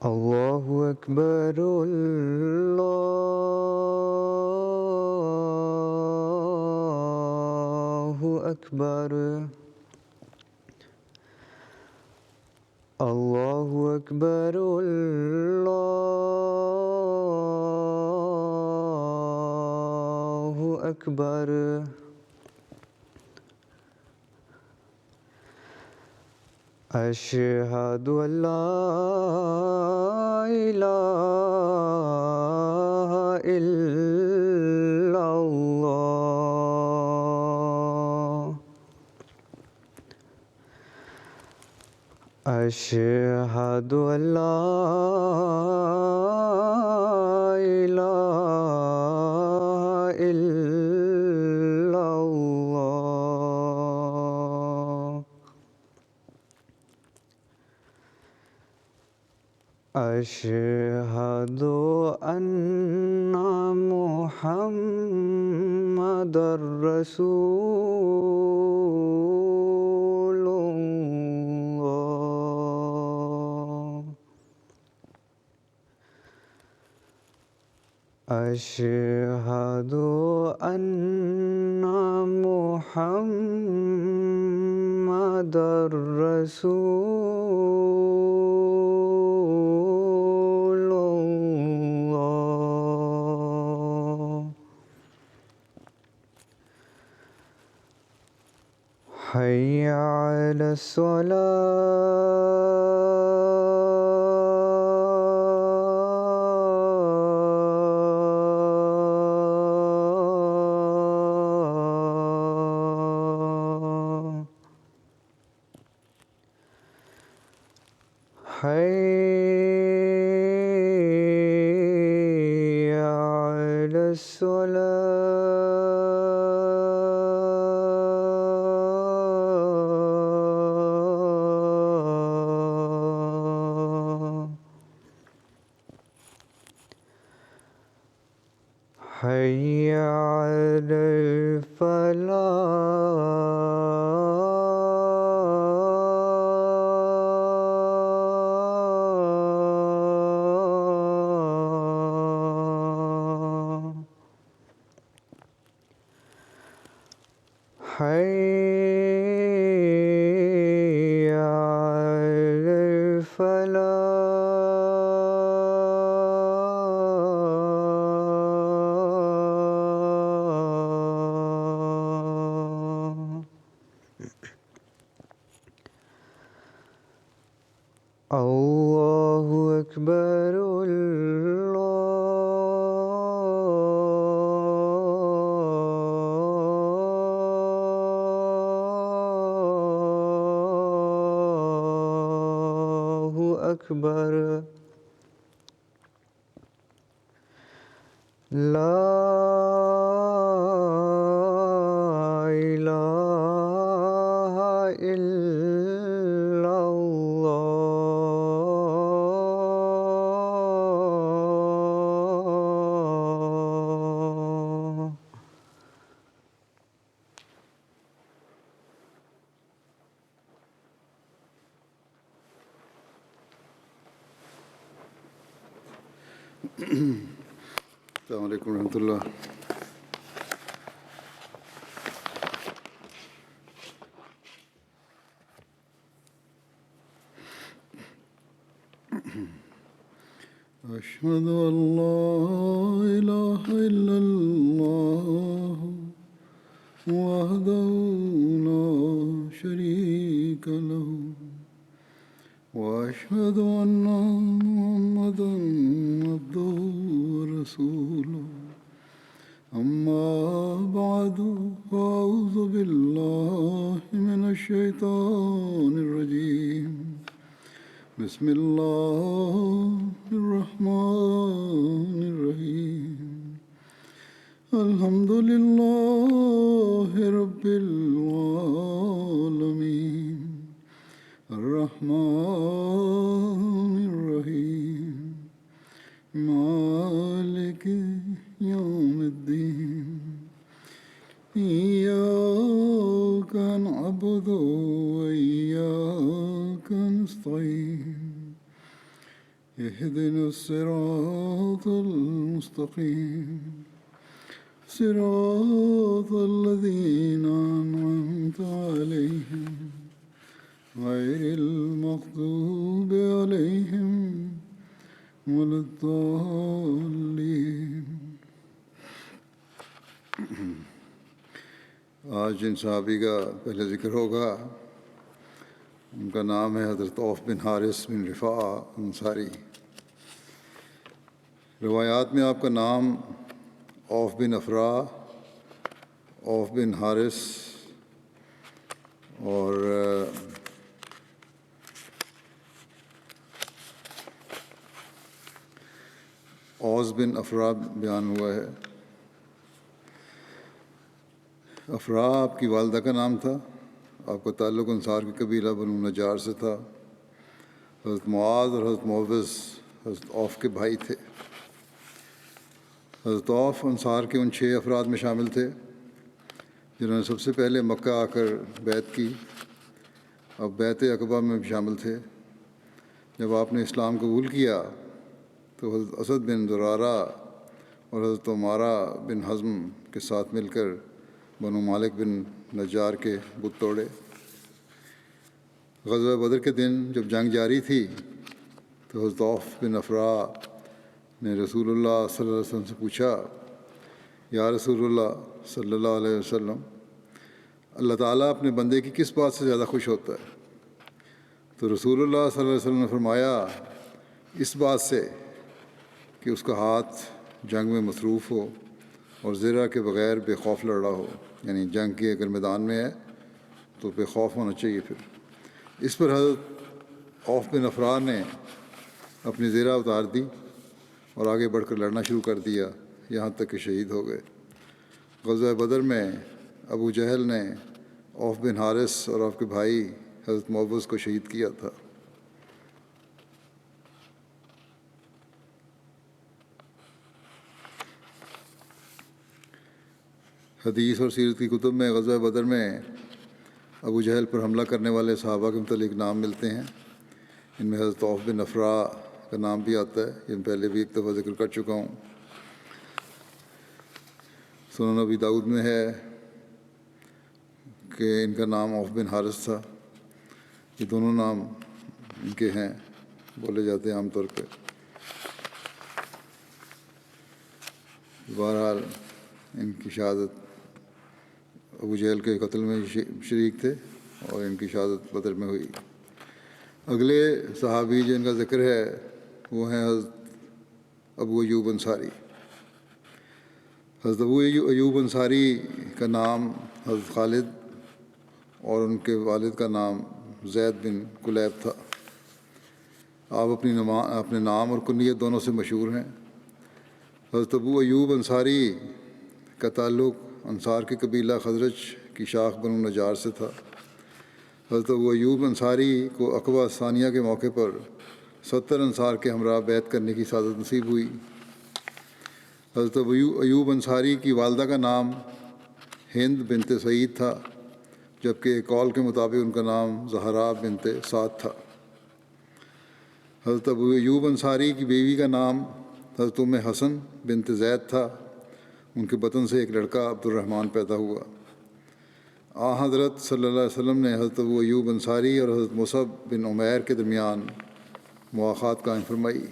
اللہ اکبر اللہ اکبر اللہ اکبر اللہ اکبر اشہد ان لا الہ الا اللہ اشہد ان لا الہ الا اللہ اشہد ان محمد رسول اللہ اشہد ان محمد رسول اللہ حی علی الصلاۃ حی علی الصلاۃ حی علی الفلاح حی علی الفلاح اللہ اکبر اللہ اکبر لا الہ الا اللہ السلام علیکم ورحمۃ اللہ. اشہد ان لا الہ الا اللہ وحدہ لا شریک لہ واشہد ان محمدا عبدہ ورسولہ. اما بعد فاعوذ باللہ من الشیطان الرجیم. بسم اللہ الرحمن الرحیم. الحمد للہ رب العالمین الرحمن الرحیم مالک یوم الدین. إياك نعبد وإياك نستعين اهدنا الصراط المستقيم صراط الذين أنعمت عليهم غير المغضوب عليهم ولا الضالين. آج جن صحابی کا پہلے ذکر ہوگا ان کا نام ہے حضرت عوف بن حارث بن رفاعہ انصاری. روایات میں آپ کا نام عوف بن افرا، عوف بن حارث اور اوس بن افرا بیان ہوا ہے. افرا آپ کی والدہ کا نام تھا. آپ کا تعلق انصار کے قبیلہ بنو نجار سے تھا. حضرت معاذ اور حضرت معوذ حضرت عوف کے بھائی تھے. حضرت عوف انصار کے ان 6 افراد میں شامل تھے جنہوں نے سب سے پہلے مکہ آ کر بیعت کی. اب بیعت عقبہ میں بھی شامل تھے. جب آپ نے اسلام قبول کیا تو حضرت اسد بن زرارہ اور حضرت عمارہ بن حزم کے ساتھ مل کر بنو مالک بن نجار کے بت توڑے. غزوہ بدر کے دن جب جنگ جاری تھی تو حضرت عوف بن افرا نے رسول اللہ صلی اللہ علیہ وسلم سے پوچھا، یا رسول اللہ صلی اللہ علیہ وسلم، اللہ تعالیٰ اپنے بندے کی کس بات سے زیادہ خوش ہوتا ہے؟ تو رسول اللہ صلی اللہ علیہ وسلم نے فرمایا، اس بات سے کہ اس کا ہاتھ جنگ میں مصروف ہو اور زرہ کے بغیر بے خوف لڑ رہا ہو. یعنی جنگ کے اگر میدان میں ہے تو بے خوف ہونا چاہیے. پھر اس پر حضرت عوف بن افرا نے اپنی زرہ اتار دی اور آگے بڑھ کر لڑنا شروع کر دیا یہاں تک کہ شہید ہو گئے. غزوہ بدر میں ابو جہل نے عوف بن حارث اور آپ کے بھائی حضرت معوذ کو شہید کیا تھا. حدیث اور سیرت کی کتب میں غزوہ بدر میں ابو جہل پر حملہ کرنے والے صحابہ کے متعلق نام ملتے ہیں. ان میں حضرت عوف بن افرا کا نام بھی آتا ہے، یہ پہلے بھی ایک دفعہ ذکر کر چکا ہوں. سنن ابی داؤد میں ہے کہ ان کا نام عوف بن حارث تھا. یہ دونوں نام ان کے ہیں، بولے جاتے ہیں عام طور پہ. بہرحال ان کی شہادت ابو جہل کے قتل میں شریک تھے اور ان کی شہادت بدر میں ہوئی. اگلے صحابی جن کا ذکر ہے وہ ہیں حضرت ابو ایوب انصاری. حضرت ابو ایوب انصاری کا نام حضرت خالد اور ان کے والد کا نام زید بن کلیب تھا. آپ اپنے نام اور کنیت دونوں سے مشہور ہیں. حضرت ابو ایوب انصاری کا تعلق انصار کے قبیلہ خزرج کی شاخ بنو نجار سے تھا. حضرت ابو ایوب انصاری کو عقبہ ثانیہ کے موقع پر 70 انصار کے ہمراہ بیعت کرنے کی سعادت نصیب ہوئی. حضرت ابو ایوب انصاری کی والدہ کا نام ہند بنت سعید تھا، جبکہ ایک قول کے مطابق ان کا نام زہرا بنت سعد تھا. حضرت ابو ایوب انصاری کی بیوی کا نام حضرت ام حسن بنت زید تھا. ان کے بطن سے ایک لڑکا عبد الرحمن پیدا ہوا. حضرت صلی اللہ علیہ وسلم نے حضرت ابو ایوب انصاری اور حضرت مصعب بن عمیر کے درمیان مواخات قائم فرمائی.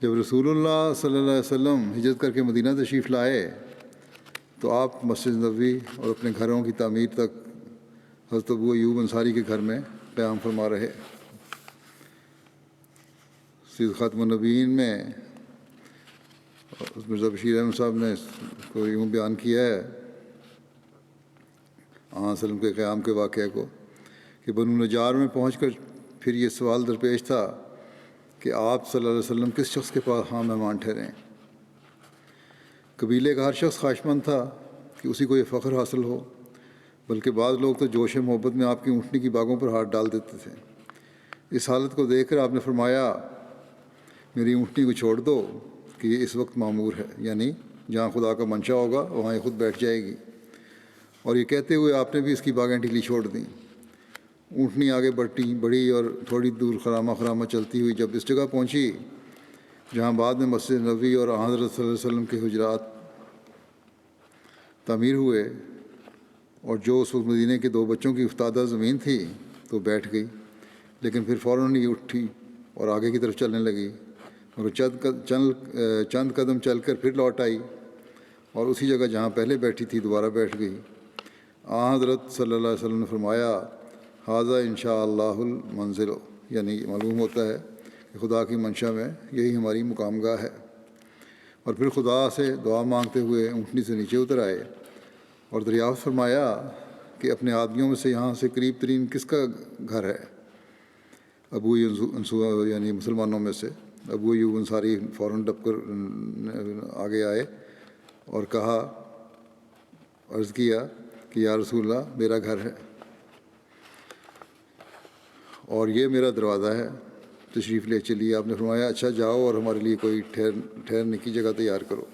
جب رسول اللہ صلی اللہ علیہ وسلم ہجرت کر کے مدینہ تشریف لائے تو آپ مسجد نبوی اور اپنے گھروں کی تعمیر تک حضرت ابو ایوب انصاری کے گھر میں قیام فرما رہے. سید خاتم النبیین میں مرزا بشیر احمد صاحب نے اس کو یوں بیان کیا ہے وسلم کے قیام کے واقعے کو کہ بنو نجار میں پہنچ کر پھر یہ سوال درپیش تھا کہ آپ صلی اللہ علیہ وسلم کس شخص کے پاس مہمان ٹھہریں. قبیلے کا ہر شخص خواہشمند تھا کہ اسی کو یہ فخر حاصل ہو، بلکہ بعض لوگ تو جوش محبت میں آپ کی اونٹنی کی باغوں پر ہاتھ ڈال دیتے تھے. اس حالت کو دیکھ کر آپ نے فرمایا، میری اونٹنی کو چھوڑ دو کہ یہ اس وقت معمور ہے، یعنی جہاں خدا کا منشا ہوگا وہاں یہ خود بیٹھ جائے گی۔ اور یہ کہتے ہوئے آپ نے بھی اس کی باغیں ٹھیلی چھوڑ دیں۔ اونٹنی آگے بڑھی اور تھوڑی دور خرامہ خرامہ چلتی ہوئی جب اس جگہ پہنچی جہاں بعد میں مسجد نبوی اور حضرت صلی اللہ علیہ وسلم کے حجرات تعمیر ہوئے، اور جو اس وقت مدینے کے 2 بچوں کی افتادہ زمین تھی، تو بیٹھ گئی، لیکن پھر فوراً ہی اٹھی اور آگے کی طرف چلنے لگی، مگر چند قدم چل کر پھر لوٹ آئی اور اسی جگہ جہاں پہلے بیٹھی تھی دوبارہ بیٹھ گئی۔ حضرت صلی اللہ علیہ وسلم نے فرمایا ھذا انشاء اللہ المنزل، یعنی معلوم ہوتا ہے کہ خدا کی منشا میں یہی ہماری مقام گاہ ہے۔ اور پھر خدا سے دعا مانگتے ہوئے اونٹنی سے نیچے اتر آئے اور دریافت فرمایا کہ اپنے آدمیوں میں سے یہاں سے قریب ترین کس کا گھر ہے؟ ابو ایوب یعنی مسلمانوں میں سے ابو ایوب انصاری فوراً ڈب کر آگے آئے اور کہا، عرض کیا کہ یا رسول اللہ میرا گھر ہے اور یہ میرا دروازہ ہے، تشریف لے چلیے۔ آپ نے فرمایا اچھا جاؤ اور ہمارے لیے کوئی ٹھہرنے کی جگہ تیار کرو۔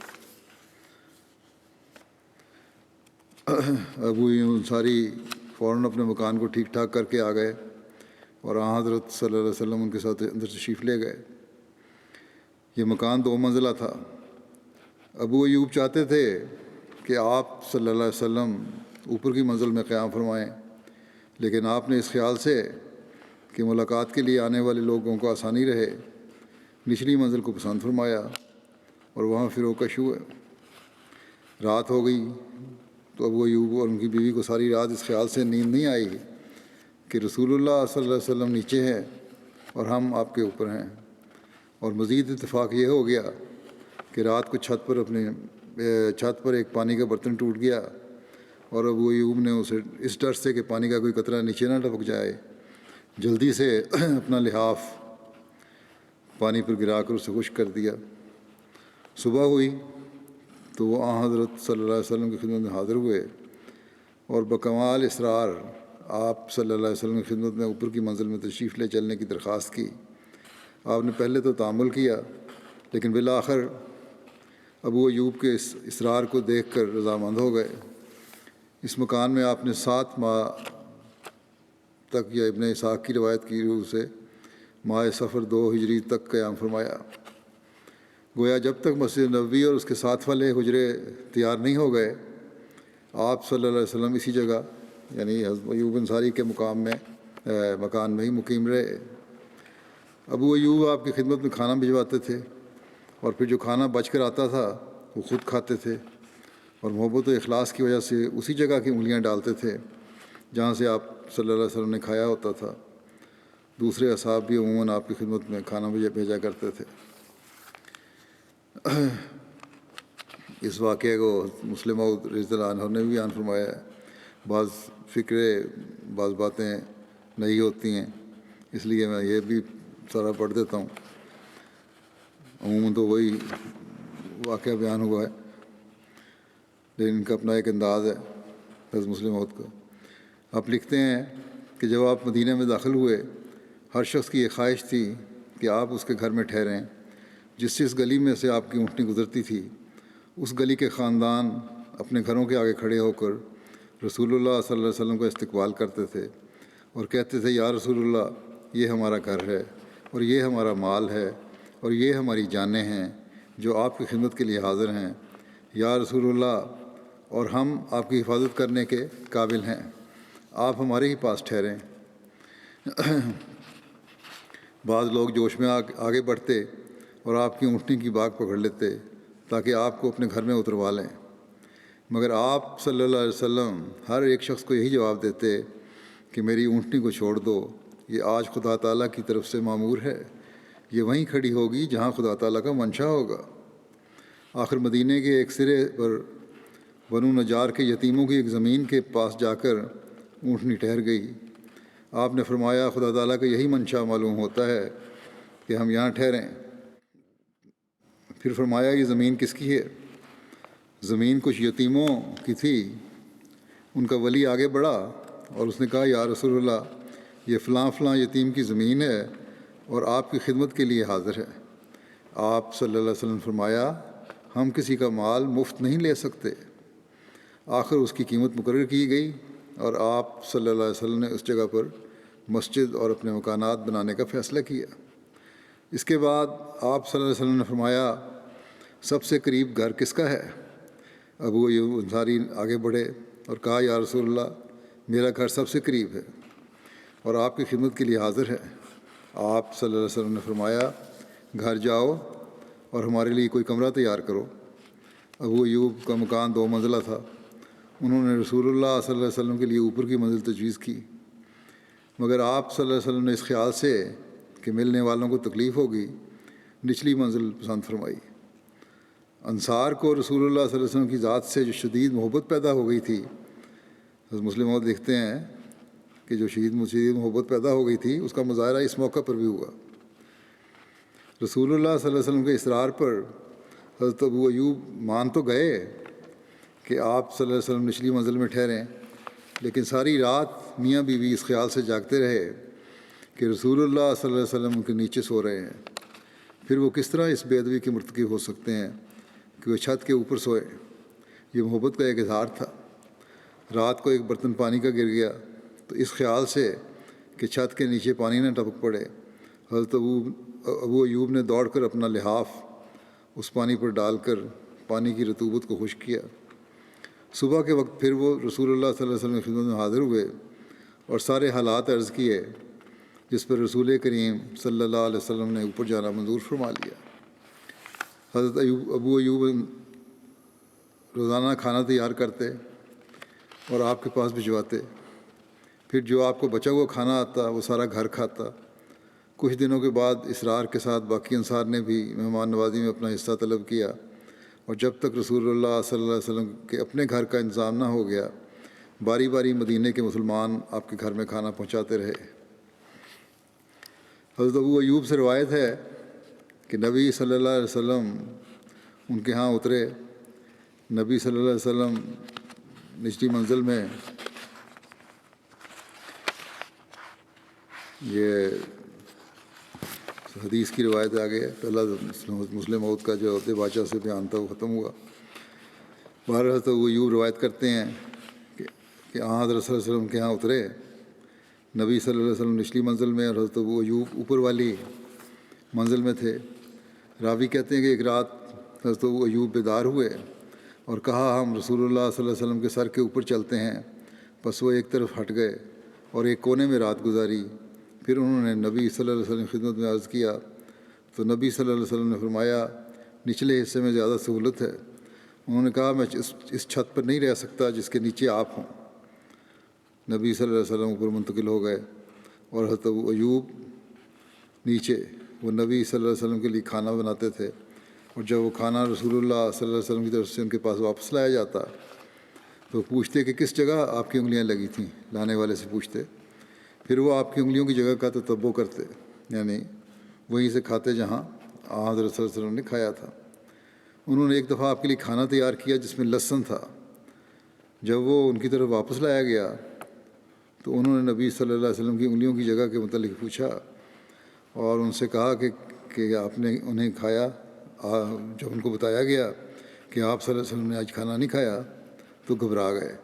ابو ایوب انصاری فوراً اپنے مکان کو ٹھیک ٹھاک کر کے آ گئے اور حضرت صلی اللہ علیہ وسلم ان کے ساتھ اندر تشریف لے گئے۔ یہ مکان 2 منزلہ تھا۔ ابو ایوب چاہتے تھے کہ آپ صلی اللہ علیہ وسلم اوپر کی منزل میں قیام فرمائیں، لیکن آپ نے اس خیال سے کہ ملاقات کے لیے آنے والے لوگوں کو آسانی رہے نچلی منزل کو پسند فرمایا اور وہاں فروکش ہوئے۔ رات ہو گئی تو ابو ایوب اور ان کی بیوی کو ساری رات اس خیال سے نیند نہیں آئی کہ رسول اللہ صلی اللہ علیہ وسلم نیچے ہیں اور ہم آپ کے اوپر ہیں۔ اور مزید اتفاق یہ ہو گیا کہ رات کو چھت پر ایک پانی کا برتن ٹوٹ گیا اور ابو ایوب نے اسے اس ڈر سے کہ پانی کا کوئی قطرہ نیچے نہ ٹپک جائے جلدی سے اپنا لحاف پانی پر گرا کر اسے خشک کر دیا۔ صبح ہوئی تو وہ حضرت صلی اللہ علیہ وسلم کی خدمت میں حاضر ہوئے اور بکمال اصرار آپ صلی اللہ علیہ وسلم کی خدمت میں اوپر کی منزل میں تشریف لے چلنے کی درخواست کی۔ آپ نے پہلے تو تحمل کیا، لیکن بالآخر ابو ایوب کے اس اصرار کو دیکھ کر رضامند ہو گئے۔ اس مکان میں آپ نے 7 ماہ تک، یا ابن اسحاق کی روایت کی روح سے ماہ صفر 2 ہجری تک قیام فرمایا۔ گویا جب تک مسجد نبوی اور اس کے ساتھ والے حجرے تیار نہیں ہو گئے، آپ صلی اللہ علیہ وسلم اسی جگہ یعنی حضرت ایوب انصاری کے مکان میں ہی مقیم رہے۔ ابو ایوب آپ کی خدمت میں کھانا بھجواتے تھے اور پھر جو کھانا بچ کر آتا تھا وہ خود کھاتے تھے اور محبت و اخلاص کی وجہ سے اسی جگہ کی انگلیاں ڈالتے تھے جہاں سے آپ صلی اللہ علیہ وسلم نے کھایا ہوتا تھا۔ دوسرے اصحاب بھی عموماً آپ کی خدمت میں کھانا بھیجا کرتے تھے۔ اس واقعے کو مسلم موعود رضی اللہ عنہ نے بھی بیان فرمایا ہے۔ بعض باتیں نہیں ہوتی ہیں، اس لیے میں یہ بھی سارا پڑھ دیتا ہوں۔ عموماً تو وہی واقعہ بیان ہوا ہے، لیکن ان کا اپنا ایک انداز ہے حضرت مسلم موعود کا۔ آپ لکھتے ہیں کہ جب آپ مدینہ میں داخل ہوئے، ہر شخص کی یہ خواہش تھی کہ آپ اس کے گھر میں ٹھہریں۔ جس گلی میں سے آپ کی اونٹنی گزرتی تھی، اس گلی کے خاندان اپنے گھروں کے آگے کھڑے ہو کر رسول اللہ صلی اللہ علیہ وسلم کا استقبال کرتے تھے اور کہتے تھے یا رسول اللہ یہ ہمارا گھر ہے اور یہ ہمارا مال ہے اور یہ ہماری جانیں ہیں جو آپ کی خدمت کے لیے حاضر ہیں، یا رسول اللہ اور ہم آپ کی حفاظت کرنے کے قابل ہیں، آپ ہمارے ہی پاس ٹھہریں۔ بعض لوگ جوش میں آگے بڑھتے اور آپ کی اونٹنی کی باگ پکڑ لیتے تاکہ آپ کو اپنے گھر میں اتروا لیں، مگر آپ صلی اللہ علیہ وسلم ہر ایک شخص کو یہی جواب دیتے کہ میری اونٹنی کو چھوڑ دو، یہ آج خدا تعالیٰ کی طرف سے مامور ہے، یہ وہیں کھڑی ہوگی جہاں خدا تعالیٰ کا منشا ہوگا۔ آخر مدینے کے ایک سرے پر بنو نجار کے یتیموں کی ایک زمین کے پاس جا کر اونٹنی ٹھہر گئی۔ آپ نے فرمایا خدا تعالیٰ کا یہی منشا معلوم ہوتا ہے کہ ہم یہاں ٹھہریں۔ پھر فرمایا یہ زمین کس کی ہے؟ زمین کچھ یتیموں کی تھی۔ ان کا ولی آگے بڑھا اور اس نے کہا یا رسول اللہ یہ فلاں فلاں یتیم کی زمین ہے اور آپ کی خدمت کے لیے حاضر ہے۔ آپ صلی اللہ علیہ وسلم فرمایا ہم کسی کا مال مفت نہیں لے سکتے۔ آخر اس کی قیمت مقرر کی گئی اور آپ صلی اللہ علیہ وسلم نے اس جگہ پر مسجد اور اپنے مکانات بنانے کا فیصلہ کیا۔ اس کے بعد آپ صلی اللہ علیہ وسلم نے فرمایا، سب سے قریب گھر کس کا ہے؟ ابو ایوب انصاری آگے بڑھے اور کہا، یا رسول اللہ، میرا گھر سب سے قریب ہے اور آپ کی خدمت کے لیے حاضر ہے۔ آپ صلی اللہ علیہ وسلم نے فرمایا، گھر جاؤ اور ہمارے لیے کوئی کمرہ تیار کرو۔ ابو ایوب کا مکان 2 منزلہ تھا۔ انہوں نے رسول اللہ صلی اللہ علیہ وسلم کے لیے اوپر کی منزل تجویز کی، مگر آپ صلی اللہ علیہ وسلم نے اس خیال سے کہ ملنے والوں کو تکلیف ہوگی نچلی منزل پسند فرمائی۔ انصار کو رسول اللہ صلی اللہ علیہ وسلم کی ذات سے جو شدید محبت پیدا ہو گئی تھی، حضرت مسلم موعود لکھتے ہیں کہ جو شدید محبت پیدا ہو گئی تھی اس کا مظاہرہ اس موقع پر بھی ہوا۔ رسول اللہ صلی اللہ علیہ وسلم کے اصرار پر حضرت ابو ایوب مان تو گئے کہ آپ صلی اللہ علیہ وسلم نچلی منزل میں ٹھہریں، لیکن ساری رات میاں بیوی اس خیال سے جاگتے رہے کہ رسول اللہ صلی اللہ علیہ وسلم ان کے نیچے سو رہے ہیں۔ پھر وہ کس طرح اس بے ادبی کے مرتکب ہو سکتے ہیں کہ وہ چھت کے اوپر سوئے؟ یہ محبت کا ایک اظہار تھا۔ رات کو ایک برتن پانی کا گر گیا تو اس خیال سے کہ چھت کے نیچے پانی نہ ٹپک پڑے، حضرت ابو ایوب نے دوڑ کر اپنا لحاف اس پانی پر ڈال کر پانی کی رطوبت کو خشک کیا۔ صبح کے وقت پھر وہ رسول اللہ صلی اللہ علیہ وسلم کی خدمت میں حاضر ہوئے اور سارے حالات عرض کیے، جس پر رسول کریم صلی اللہ علیہ وسلم نے اوپر جانا منظور فرما لیا۔ حضرت ابو ایوب روزانہ کھانا تیار کرتے اور آپ کے پاس بھجواتے، پھر جو آپ کو بچا ہوا کھانا آتا وہ سارا گھر کھاتا۔ کچھ دنوں کے بعد اصرار کے ساتھ باقی انصار نے بھی مہمان نوازی میں اپنا حصہ طلب کیا، اور جب تک رسول اللہ صلی اللہ علیہ وسلم کے اپنے گھر کا انتظام نہ ہو گیا، باری باری مدینے کے مسلمان آپ کے گھر میں کھانا پہنچاتے رہے۔ حضرت ابو ایوب سے روایت ہے کہ نبی صلی اللہ علیہ وسلم ان کے ہاں اترے۔ نبی صلی اللہ علیہ وسلم نچلی منزل میں، یہ حدیث کی روایت آگے ہے، پہلا مسلم موعود کا جو عہدے بادشاہ سے بیان تھا وہ ختم ہوا۔ بہرحال حضرت ابو ایوب روایت کرتے ہیں کہ حضرت صلی اللہ علیہ وسلم کے ہاں اترے۔ نبی صلی اللہ علیہ وسلم نچلی منزل میں اور حضرت ابو ایوب اوپر والی منزل میں تھے۔ راوی کہتے ہیں کہ ایک رات حضرت ابو ایوب بیدار ہوئے اور کہا، ہم رسول اللہ صلی اللہ علیہ وسلم کے سر کے اوپر چلتے ہیں۔ پس وہ ایک طرف ہٹ گئے اور ایک کونے میں رات گزاری۔ پھر انہوں نے نبی صلی اللہ علیہ وسلم کی خدمت میں عرض کیا تو نبی صلی اللہ علیہ وسلم نے فرمایا، نچلے حصے میں زیادہ سہولت ہے۔ انہوں نے کہا، میں اس چھت پر نہیں رہ سکتا جس کے نیچے آپ ہوں۔ نبی صلی اللہ علیہ وسلم اوپر منتقل ہو گئے اور حضرت ابو ایوب نیچے۔ وہ نبی صلی اللہ علیہ وسلم کے لیے کھانا بناتے تھے، اور جب وہ کھانا رسول اللہ صلی اللہ علیہ وسلم کی طرف سے ان کے پاس واپس لایا جاتا تو پوچھتے کہ کس جگہ آپ کی انگلیاں لگی تھیں، لانے والے سے پوچھتے۔ پھر وہ آپ کی انگلیوں کی جگہ کا تتبع کرتے، یعنی وہیں سے کھاتے جہاں حضرت صلی اللہ علیہ وسلم نے کھایا تھا۔ انہوں نے ایک دفعہ آپ کے لیے کھانا تیار کیا جس میں لہسن تھا۔ جب وہ ان کی طرف واپس لایا گیا تو انہوں نے نبی صلی اللہ علیہ وسلم کی انگلیوں کی جگہ کے متعلق پوچھا اور ان سے کہا کہ آپ نے انہیں کھایا۔ جب ان کو بتایا گیا کہ آپ صلی اللہ علیہ وسلم نے آج کھانا نہیں کھایا تو گھبرا گئے،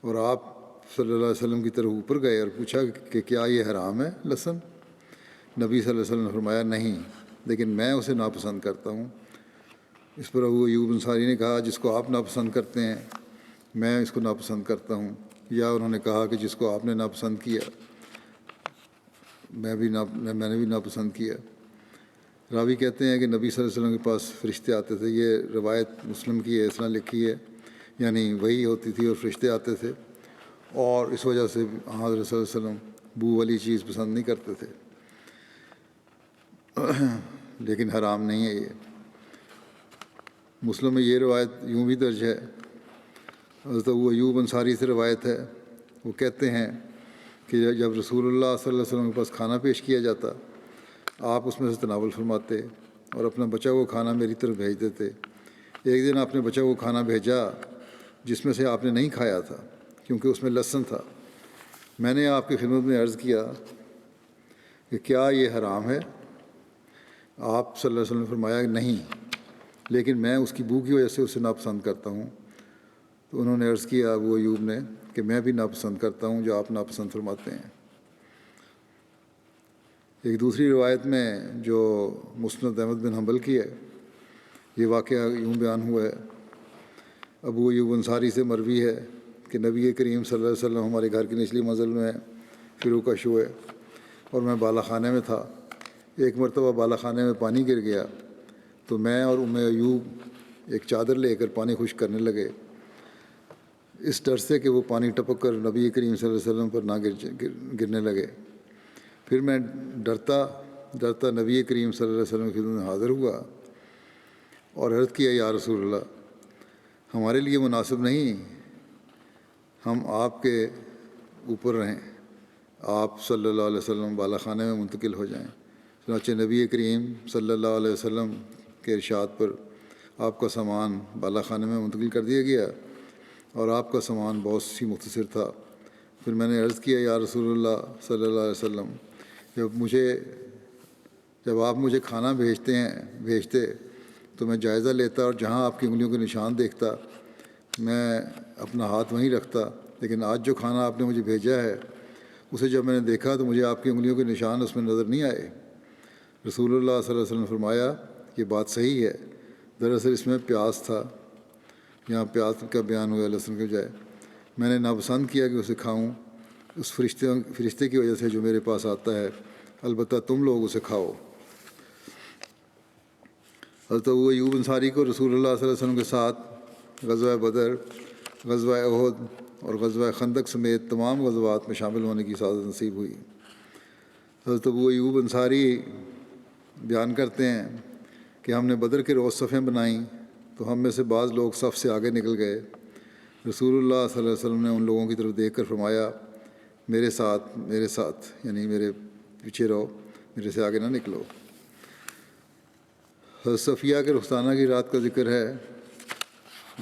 اور آپ صلی اللہ علیہ وسلم کی طرف اوپر گئے اور پوچھا کہ کیا یہ حرام ہے لہسن؟ نبی صلی اللہ علیہ وسلم نے فرمایا، نہیں، لیکن میں اسے ناپسند کرتا ہوں۔ اس پر ابو ایوب انصاری نے کہا، جس کو آپ ناپسند کرتے ہیں میں اس کو ناپسند کرتا ہوں، یا انہوں نے کہا کہ جس کو آپ نے ناپسند کیا میں نے بھی ناپسند کیا۔ راوی کہتے ہیں کہ نبی صلی اللہ علیہ وسلم کے پاس فرشتے آتے تھے۔ یہ روایت مسلم کی ہے، اس طرح لکھی ہے، یعنی وہی ہوتی تھی اور فرشتے آتے تھے، اور اس وجہ سے حضرت صلی اللہ علیہ وسلم بو والی چیز پسند نہیں کرتے تھے، لیکن حرام نہیں ہے یہ۔ مسلم میں یہ روایت یوں بھی درج ہے، حضرت ابو ایوب انصاری سے روایت ہے، وہ کہتے ہیں کہ جب رسول اللہ صلی اللہ علیہ وسلم کے پاس کھانا پیش کیا جاتا آپ اس میں سے تناول فرماتے اور اپنا بچا ہوا کھانا میری طرف بھیج دیتے۔ ایک دن آپ نے بچا ہوا کھانا بھیجا جس میں سے آپ نے نہیں کھایا تھا کیونکہ اس میں لہسن تھا۔ میں نے آپ کی خدمت میں عرض کیا کہ کیا یہ حرام ہے؟ آپ صلی اللہ علیہ وسلم نے فرمایا نہیں، لیکن میں اس کی بو کی وجہ سے اسے ناپسند کرتا ہوں۔ تو انہوں نے عرض کیا ابو ایوب نے کہ میں بھی ناپسند کرتا ہوں جو آپ ناپسند فرماتے ہیں۔ ایک دوسری روایت میں جو مسند احمد بن حنبل کی ہے، یہ واقعہ یوں بیان ہوا ہے۔ ابو ایوب انصاری سے مروی ہے کہ نبی کریم صلی اللہ علیہ وسلم ہمارے گھر کی نچلی منزل میں فروکش ہوئے اور میں بالا خانے میں تھا۔ ایک مرتبہ بالا خانے میں پانی گر گیا تو میں اور ام ایوب ایک چادر لے کر پانی خشک کرنے لگے، اس ڈر سے کہ وہ پانی ٹپک کر نبی کریم صلی اللہ علیہ وسلم پر نہ گرنے لگے۔ پھر میں ڈرتا نبی کریم صلی اللہ علیہ وسلم کی خدمت میں حاضر ہوا اور عرض کیا یا رسول اللہ، ہمارے لیے مناسب نہیں ہم آپ کے اوپر رہیں، آپ صلی اللہ علیہ وسلم بالا خانے میں منتقل ہو جائیں۔ چنانچہ نبی کریم صلی اللہ علیہ وسلم کے ارشاد پر آپ کا سامان بالا خانے میں منتقل کر دیا گیا اور آپ کا سامان بہت سی مختصر تھا۔ پھر میں نے عرض کیا یا رسول اللہ صلی اللہ علیہ وسلم، جب آپ مجھے کھانا بھیجتے تو میں جائزہ لیتا اور جہاں آپ کی انگلیوں کے نشان دیکھتا میں اپنا ہاتھ وہیں رکھتا، لیکن آج جو کھانا آپ نے مجھے بھیجا ہے اسے جب میں نے دیکھا تو مجھے آپ کی انگلیوں کے نشان اس میں نظر نہیں آئے۔ رسول اللہ صلی اللہ علیہ وسلم نے فرمایا یہ بات صحیح ہے، دراصل اس میں پیاز تھا۔ یہاں پیاز کا بیان ہوا لہسن کے بجائے۔ میں نے ناپسند کیا کہ اسے کھاؤں اس فرشتے کی وجہ سے جو میرے پاس آتا ہے، البتہ تم لوگ اسے کھاؤ۔ حضرت ابو ایوب انصاری کو رسول اللہ صلی اللہ علیہ وسلم کے ساتھ غزوہ بدر، غزوہ احد اور غزوہ خندق سمیت تمام غزوات میں شامل ہونے کی سعادت نصیب ہوئی۔ حضرت ابو ایوب انصاری بیان کرتے ہیں کہ ہم نے بدر کے روز صفیں بنائیں تو ہم میں سے بعض لوگ صف سے آگے نکل گئے۔ رسول اللہ صلی اللہ علیہ وسلم نے ان لوگوں کی طرف دیکھ کر فرمایا میرے ساتھ یعنی میرے پیچھے رہو، میرے سے آگے نہ نکلو۔ حضرت صفیہ کے رخسانہ کی رات کا ذکر ہے،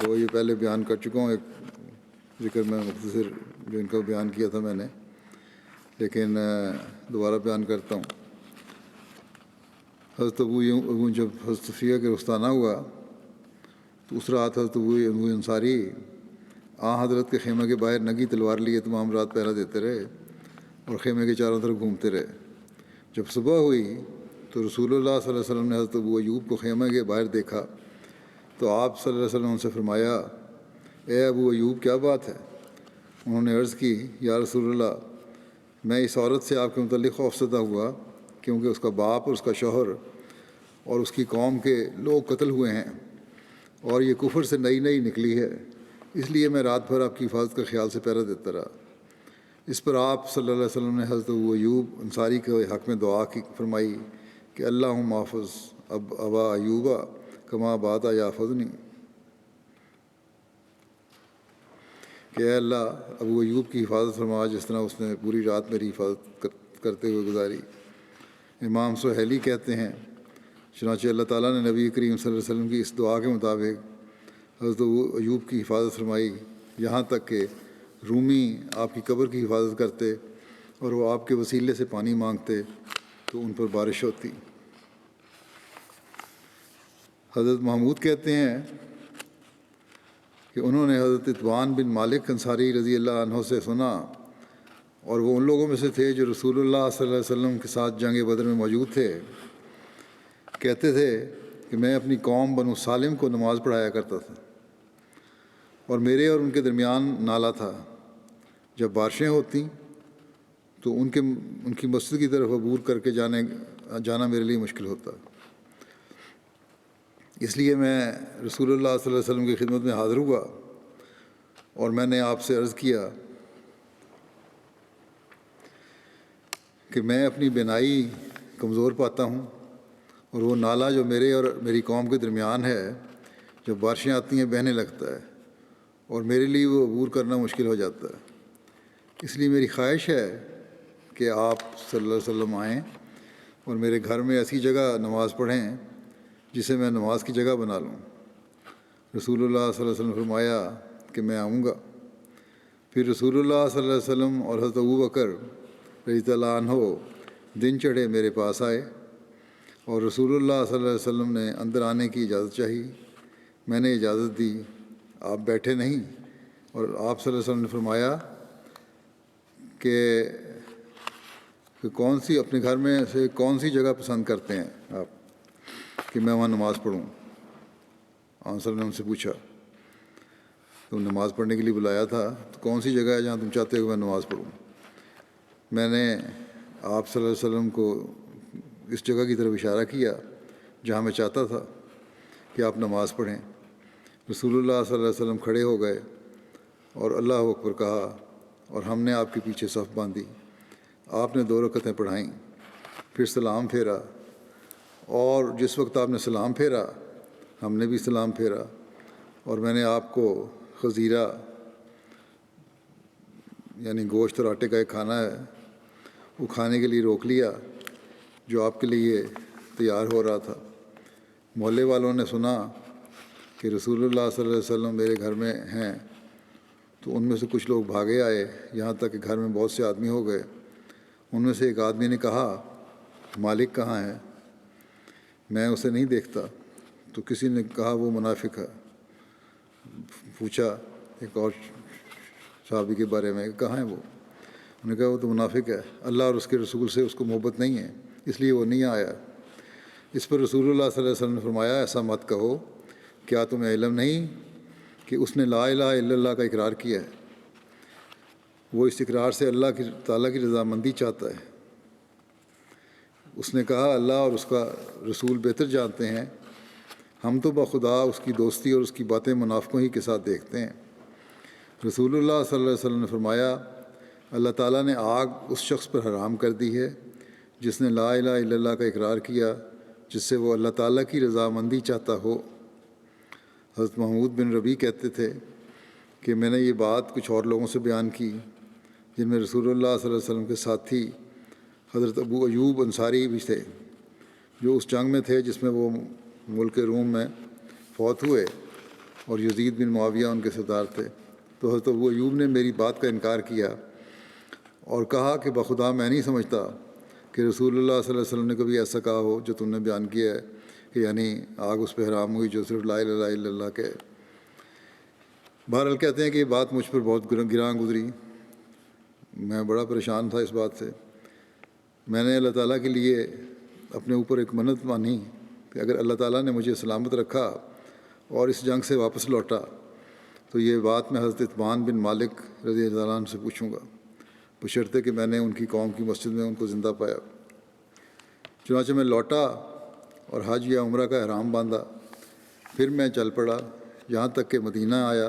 وہ یہ پہلے بیان کر چکا ہوں، ایک ذکر میں مختصر جو ان کا بیان کیا تھا میں نے، لیکن دوبارہ بیان کرتا ہوں۔ حضرت ابو جب حضرت صفیہ کے رخسانہ ہوا تو اس رات حضرت ابو انصاری حضرت کے خیمہ کے باہر ننگی تلوار لیے تمام رات پہرا دیتے رہے اور خیمے کے چاروں طرف گھومتے رہے۔ جب صبح ہوئی تو رسول اللہ صلی اللہ علیہ وسلم نے حضرت ابو ایوب کو خیمہ کے باہر دیکھا تو آپ صلی اللہ علیہ وسلم سے فرمایا اے ابو ایوب کیا بات ہے؟ انہوں نے عرض کی یا رسول اللہ، میں اس عورت سے آپ کے متعلق خوفزدہ ہوا کیونکہ اس کا باپ اور اس کا شوہر اور اس کی قوم کے لوگ قتل ہوئے ہیں اور یہ کفر سے نئی نکلی ہے، اس لیے میں رات بھر آپ کی حفاظت کا خیال سے پہرا دیتا رہا۔ اس پر آپ صلی اللہ علیہ وسلم نے حضرت ابو ایوب انصاری کے حق میں دعا کی فرمائی کہ اللہم احفظ ابا ایوبا کما باتا یحفظنی، کہ اے اللہ ابو ایوب کی حفاظت فرما جس طرح اس نے پوری رات میری حفاظت کرتے ہوئے گزاری۔ امام سہیلی کہتے ہیں چنانچہ اللہ تعالیٰ نے نبی کریم صلی اللہ علیہ وسلم کی اس دعا کے مطابق حضرت ابو ایوب کی حفاظت فرمائی، یہاں تک کہ رومی آپ کی قبر کی حفاظت کرتے اور وہ آپ کے وسیلے سے پانی مانگتے تو ان پر بارش ہوتی۔ حضرت محمود کہتے ہیں کہ انہوں نے حضرت اتبان بن مالک انصاری رضی اللہ عنہ سے سنا، اور وہ ان لوگوں میں سے تھے جو رسول اللہ صلی اللہ علیہ وسلم کے ساتھ جنگ بدر میں موجود تھے۔ کہتے تھے کہ میں اپنی قوم بنو سالم کو نماز پڑھایا کرتا تھا اور میرے اور ان کے درمیان نالا تھا، جب بارشیں ہوتیں تو ان کی مسجد کی طرف عبور کر کے جانا میرے لیے مشکل ہوتا، اس لیے میں رسول اللہ صلی اللہ علیہ وسلم کی خدمت میں حاضر ہوا اور میں نے آپ سے عرض کیا کہ میں اپنی بینائی کمزور پاتا ہوں اور وہ نالا جو میرے اور میری قوم کے درمیان ہے جب بارشیں آتی ہیں بہنے لگتا ہے اور میرے لیے وہ عبور کرنا مشکل ہو جاتا ہے، اس لیے میری خواہش ہے کہ آپ صلی اللہ علیہ وسلم آئیں اور میرے گھر میں ایسی جگہ نماز پڑھیں جسے میں نماز کی جگہ بنا لوں۔ رسول اللہ صلی اللہ علیہ وسلم نے فرمایا کہ میں آؤں گا۔ پھر رسول اللہ صلی اللہ علیہ وسلم اور حضرت ابو بکر رضی اللہ عنہ دن چڑھے میرے پاس آئے۔ اور رسول اللہ صلی اللہ علیہ وسلم نے اندر آنے کی اجازت چاہی۔ میں نے اجازت دی، آپ بیٹھے نہیں، اور آپ صلی اللہ علیہ وسلم نے فرمایا کہ کون سی اپنے گھر میں سے کون سی جگہ پسند کرتے ہیں آپ کہ میں وہاں نماز پڑھوں؟ آپ صلی اللہ علیہ وسلم نے ان سے پوچھا، تم نماز پڑھنے کے لیے بلایا تھا، تو کون سی جگہ ہے جہاں تم چاہتے ہو کہ میں نماز پڑھوں؟ میں نے آپ صلی اللہ علیہ وسلم کو اس جگہ کی طرف اشارہ کیا جہاں میں چاہتا تھا کہ آپ نماز پڑھیں۔ رسول اللہ صلی اللہ علیہ وسلم کھڑے ہو گئے اور اللہ اکبر کہا، اور ہم نے آپ کے پیچھے صف باندھی۔ آپ نے 2 رکعتیں پڑھائیں، پھر سلام پھیرا، اور جس وقت آپ نے سلام پھیرا ہم نے بھی سلام پھیرا، اور میں نے آپ کو خزیرہ یعنی گوشت اور آٹے کا ایک کھانا ہے وہ کھانے کے لیے روک لیا جو آپ کے لیے تیار ہو رہا تھا۔ محلے والوں نے سنا کہ رسول اللہ صلی اللہ علیہ وسلم میرے گھر میں ہیں، تو ان میں سے کچھ لوگ بھاگے آئے، یہاں تک کہ گھر میں بہت سے آدمی ہو گئے۔ ان میں سے ایک آدمی نے کہا، مالک کہاں ہے؟ میں اسے نہیں دیکھتا۔ تو کسی نے کہا وہ منافق ہے۔ پوچھا ایک اور صحابی کے بارے میں، کہاں ہے وہ؟ انہوں نے کہا وہ تو منافق ہے، اللہ اور اس کے رسول سے اس کو محبت نہیں ہے، اس لیے وہ نہیں آیا۔ اس پر رسول اللہ صلی اللہ علیہ وسلم نے فرمایا، ایسا مت کہو، کیا تمہیں علم نہیں کہ اس نے لا الہ الا اللہ کا اقرار کیا ہے؟ وہ اس اقرار سے اللہ تعالیٰ کی رضامندی چاہتا ہے۔ اس نے کہا، اللہ اور اس کا رسول بہتر جانتے ہیں، ہم تو بخدا اس کی دوستی اور اس کی باتیں منافقوں ہی کے ساتھ دیکھتے ہیں۔ رسول اللہ صلی اللہ علیہ وسلم نے فرمایا، اللہ تعالیٰ نے آگ اس شخص پر حرام کر دی ہے جس نے لا الہ الا اللہ کا اقرار کیا جس سے وہ اللہ تعالیٰ کی رضامندی چاہتا ہو۔ حضرت محمود بن ربیع کہتے تھے کہ میں نے یہ بات کچھ اور لوگوں سے بیان کی جن میں رسول اللہ صلی اللہ علیہ وسلم کے ساتھی حضرت ابو ایوب انصاری بھی تھے، جو اس جنگ میں تھے جس میں وہ ملک روم میں فوت ہوئے، اور یزید بن معاویہ ان کے سردار تھے۔ تو حضرت ابو ایوب نے میری بات کا انکار کیا اور کہا کہ بخدا میں نہیں سمجھتا کہ رسول اللہ صلی اللہ علیہ وسلم نے کبھی ایسا کہا ہو جو تم نے بیان کیا ہے کہ یعنی آگ اس پہ حرام ہوئی جو صرف لا الہ الا اللہ کے۔ بہرحال کہتے ہیں کہ یہ بات مجھ پر بہت گراں گزری، میں بڑا پریشان تھا اس بات سے۔ میں نے اللہ تعالیٰ کے لیے اپنے اوپر ایک منت مانی کہ اگر اللہ تعالیٰ نے مجھے سلامت رکھا اور اس جنگ سے واپس لوٹا تو یہ بات میں حضرت عتبان بن مالک رضی اللہ عنہ سے پوچھوں گا، بشرطے کہ میں نے ان کی قوم کی مسجد میں ان کو زندہ پایا۔ چنانچہ میں لوٹا اور حج یا عمرہ کا احرام باندھا، پھر میں چل پڑا یہاں تک کہ مدینہ آیا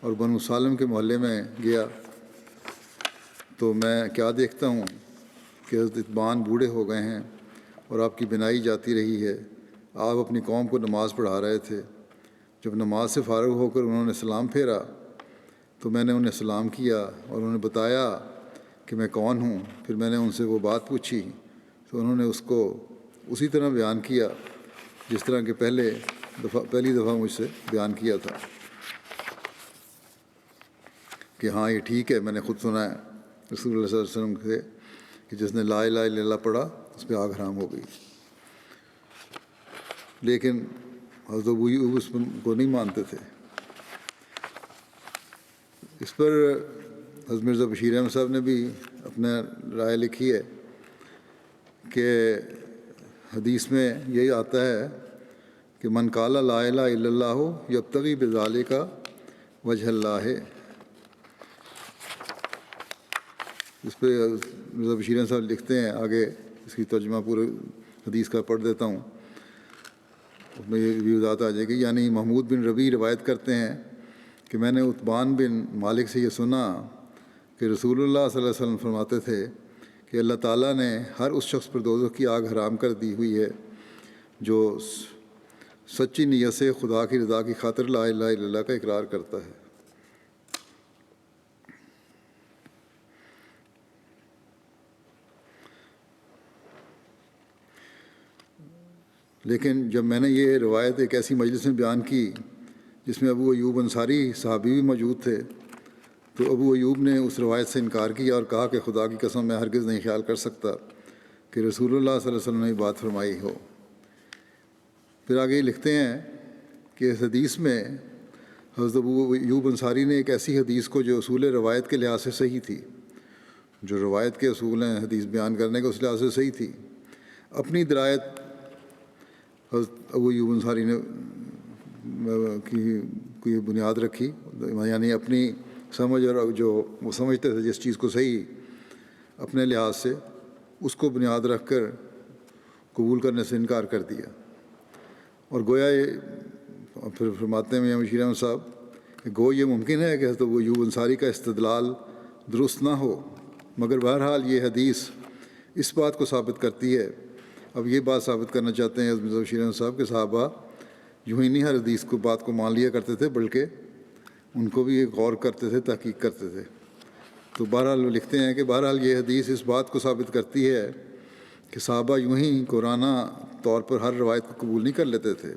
اور بنو سالم کے محلے میں گیا، تو میں کیا دیکھتا ہوں کہ حضرت عتبان بوڑھے ہو گئے ہیں اور آپ کی بینائی جاتی رہی ہے۔ آپ اپنی قوم کو نماز پڑھا رہے تھے۔ جب نماز سے فارغ ہو کر انہوں نے سلام پھیرا تو میں نے انہیں سلام کیا اور انہوں نے بتایا کہ میں کون ہوں۔ پھر میں نے ان سے وہ بات پوچھی تو انہوں نے اس کو اسی طرح بیان کیا جس طرح کہ پہلی دفعہ مجھ سے بیان کیا تھا کہ ہاں یہ ٹھیک ہے، میں نے خود سنا ہے رسول اللہ صلی اللہ علیہ وسلم سے کہ جس نے لا الہ الا اللہ پڑھا اس پہ آگ حرام ہو گئی۔ لیکن حضرت ابو ایوب اس کو نہیں مانتے تھے۔ اس پر حضرت مرزا بشیر احمد صاحب نے بھی اپنا رائے لکھی ہے کہ حدیث میں یہی آتا ہے کہ من قال لا الہ الا اللہ یبتغی بذالک وجہ اللہ۔ اس پہ مرزا بشیر احمد صاحب لکھتے ہیں، آگے اس کی ترجمہ پورے حدیث کا پڑھ دیتا ہوں، اس میں یہ بھی وضاحت آ جائے گی۔ یعنی محمود بن ربیع روایت کرتے ہیں کہ میں نے عتبان بن مالک سے یہ سنا کہ رسول اللہ صلی اللہ علیہ وسلم فرماتے تھے کہ اللہ تعالیٰ نے ہر اس شخص پر دوزخ کی آگ حرام کر دی ہوئی ہے جو سچی نیت سے خدا کی رضا کی خاطر لا الہ الا اللہ کا اقرار کرتا ہے۔ لیکن جب میں نے یہ روایت ایک ایسی مجلس میں بیان کی جس میں ابو ایوب انصاری صحابی بھی موجود تھے تو ابو ایوب نے اس روایت سے انکار کیا اور کہا کہ خدا کی قسم میں ہرگز نہیں خیال کر سکتا کہ رسول اللہ صلی اللہ علیہ وسلم نے بات فرمائی ہو۔ پھر آگے یہ لکھتے ہیں کہ اس حدیث میں حضرت ابو ایوب انصاری نے ایک ایسی حدیث کو جو اصول روایت کے لحاظ سے صحیح تھی، جو روایت کے اصول ہیں حدیث بیان کرنے کے اس لحاظ سے صحیح تھی، اپنی درایت حضرت ابو ایوب انصاری نے کی بنیاد رکھی، یعنی اپنی سمجھ اور جو وہ سمجھتے تھے جس چیز کو صحیح اپنے لحاظ سے، اس کو بنیاد رکھ کر قبول کرنے سے انکار کر دیا۔ اور گویا یہ پھر فرماتے ہیں میاں بشیر احمد صاحب کہ گو یہ ممکن ہے کہ حضرت ابو ایوب انصاری کا استدلال درست نہ ہو، مگر بہرحال یہ حدیث اس بات کو ثابت کرتی ہے۔ اب یہ بات ثابت کرنا چاہتے ہیں حضرت بشیر احمد صاحب کہ صحابہ یوں ہی نہیں ہر حدیث کو بات کو مان لیا کرتے تھے، بلکہ ان کو بھی غور کرتے تھے، تحقیق کرتے تھے۔ تو بہرحال وہ لکھتے ہیں کہ بہرحال یہ حدیث اس بات کو ثابت کرتی ہے کہ صحابہ یوں ہی قرآنہ طور پر ہر روایت کو قبول نہیں کر لیتے تھے،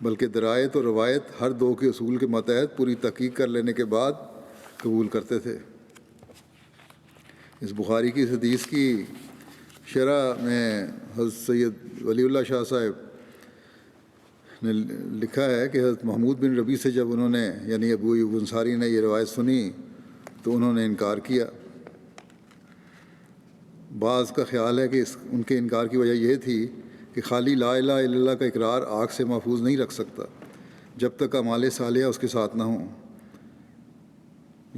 بلکہ درایت اور روایت ہر دو کے اصول کے ماتحت پوری تحقیق کر لینے کے بعد قبول کرتے تھے۔ اس بخاری کی اس حدیث کی شرح میں حضرت سید ولی اللہ شاہ صاحب نے لکھا ہے کہ حضرت محمود بن ربیع سے جب انہوں نے یعنی ابو ایوب انصاری نے یہ روایت سنی تو انہوں نے انکار کیا۔ بعض کا خیال ہے کہ ان کے انکار کی وجہ یہ تھی کہ خالی لا الہ الا اللہ کا اقرار آنکھ سے محفوظ نہیں رکھ سکتا جب تک اعمال صالحہ اس کے ساتھ نہ ہوں۔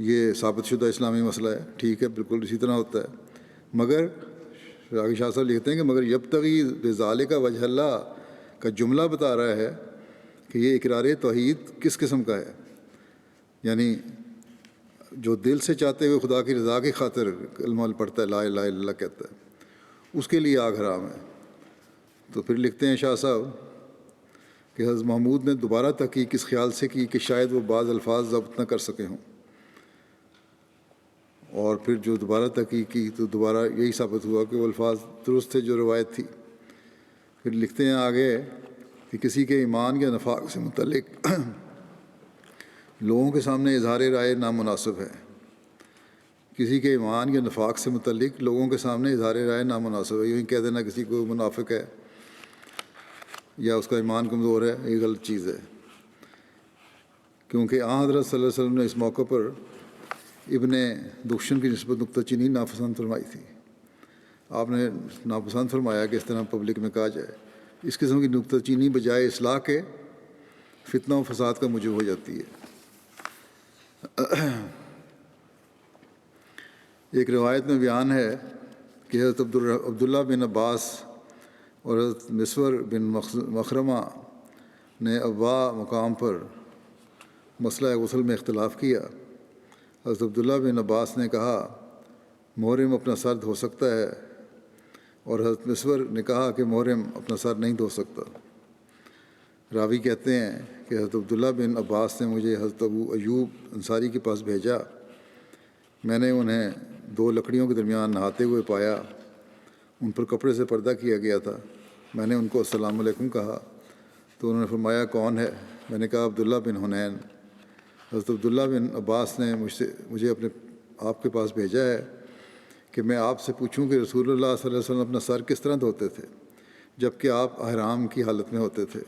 یہ ثابت شدہ اسلامی مسئلہ ہے، ٹھیک ہے، بالکل اسی طرح ہوتا ہے، مگر راغب شاہ صاحب لکھتے ہیں کہ مگر یبتغی بذالک وجہ اللہ کا جملہ بتا رہا ہے کہ یہ اقرار توحید کس قسم کا ہے، یعنی جو دل سے چاہتے ہوئے خدا کی رضا کی خاطر کلمہ پڑھتا ہے، لا الہ الا اللہ کہتا ہے، اس کے لیے آگ حرام ہے۔ تو پھر لکھتے ہیں شاہ صاحب کہ حضرت محمود نے دوبارہ تحقیق اس خیال سے کی کہ شاید وہ بعض الفاظ ضبط نہ کر سکے ہوں، اور پھر جو دوبارہ تحقیق کی تو دوبارہ یہی ثابت ہوا کہ وہ الفاظ درست تھے جو روایت تھی۔ پھر لکھتے ہیں آگے کہ کسی کے ایمان یا نفاق سے متعلق لوگوں کے سامنے اظہار رائے نامناسب ہے، کسی کے ایمان یا نفاق سے متعلق لوگوں کے سامنے اظہار رائے نامناسب ہے، یوں ہی کہہ دینا کسی کو منافق ہے یا اس کا ایمان کمزور ہے، یہ غلط چیز ہے، کیونکہ آن حضرت صلی اللہ علیہ وسلم نے اس موقع پر ابن دخشن کی نسبت نکتہ چینی ناپسند فرمائی تھی۔ آپ نے ناپسند فرمایا کہ اس طرح پبلک میں کہا جائے، اس قسم کی نکتہ چینی بجائے اصلاح کے فتنہ و فساد کا موجب ہو جاتی ہے۔ ایک روایت میں بیان ہے کہ حضرت عبداللہ بن عباس اور حضرت مسور بن مخرمہ نے ابوا مقام پر مسئلہ غسل میں اختلاف کیا۔ حضرت عبداللہ بن عباس نے کہا محرم اپنا سر دھو سکتا ہے، اور حضرت مسور نے کہا کہ محرم اپنا سر نہیں دھو سکتا۔ راوی کہتے ہیں کہ حضرت عبداللہ بن عباس نے مجھے حضرت ابو ایوب انصاری کے پاس بھیجا، میں نے انہیں دو لکڑیوں کے درمیان نہاتے ہوئے پایا، ان پر کپڑے سے پردہ کیا گیا تھا۔ میں نے ان کو السلام علیکم کہا تو انہوں نے فرمایا کون ہے؟ میں نے کہا عبداللہ بن حنین۔ حضرت عبداللہ بن عباس نے مجھے آپ کے پاس بھیجا ہے کہ میں آپ سے پوچھوں کہ رسول اللہ صلی اللہ علیہ وسلم اپنا سر کس طرح دھوتے تھے جب کہ آپ احرام کی حالت میں ہوتے تھے؟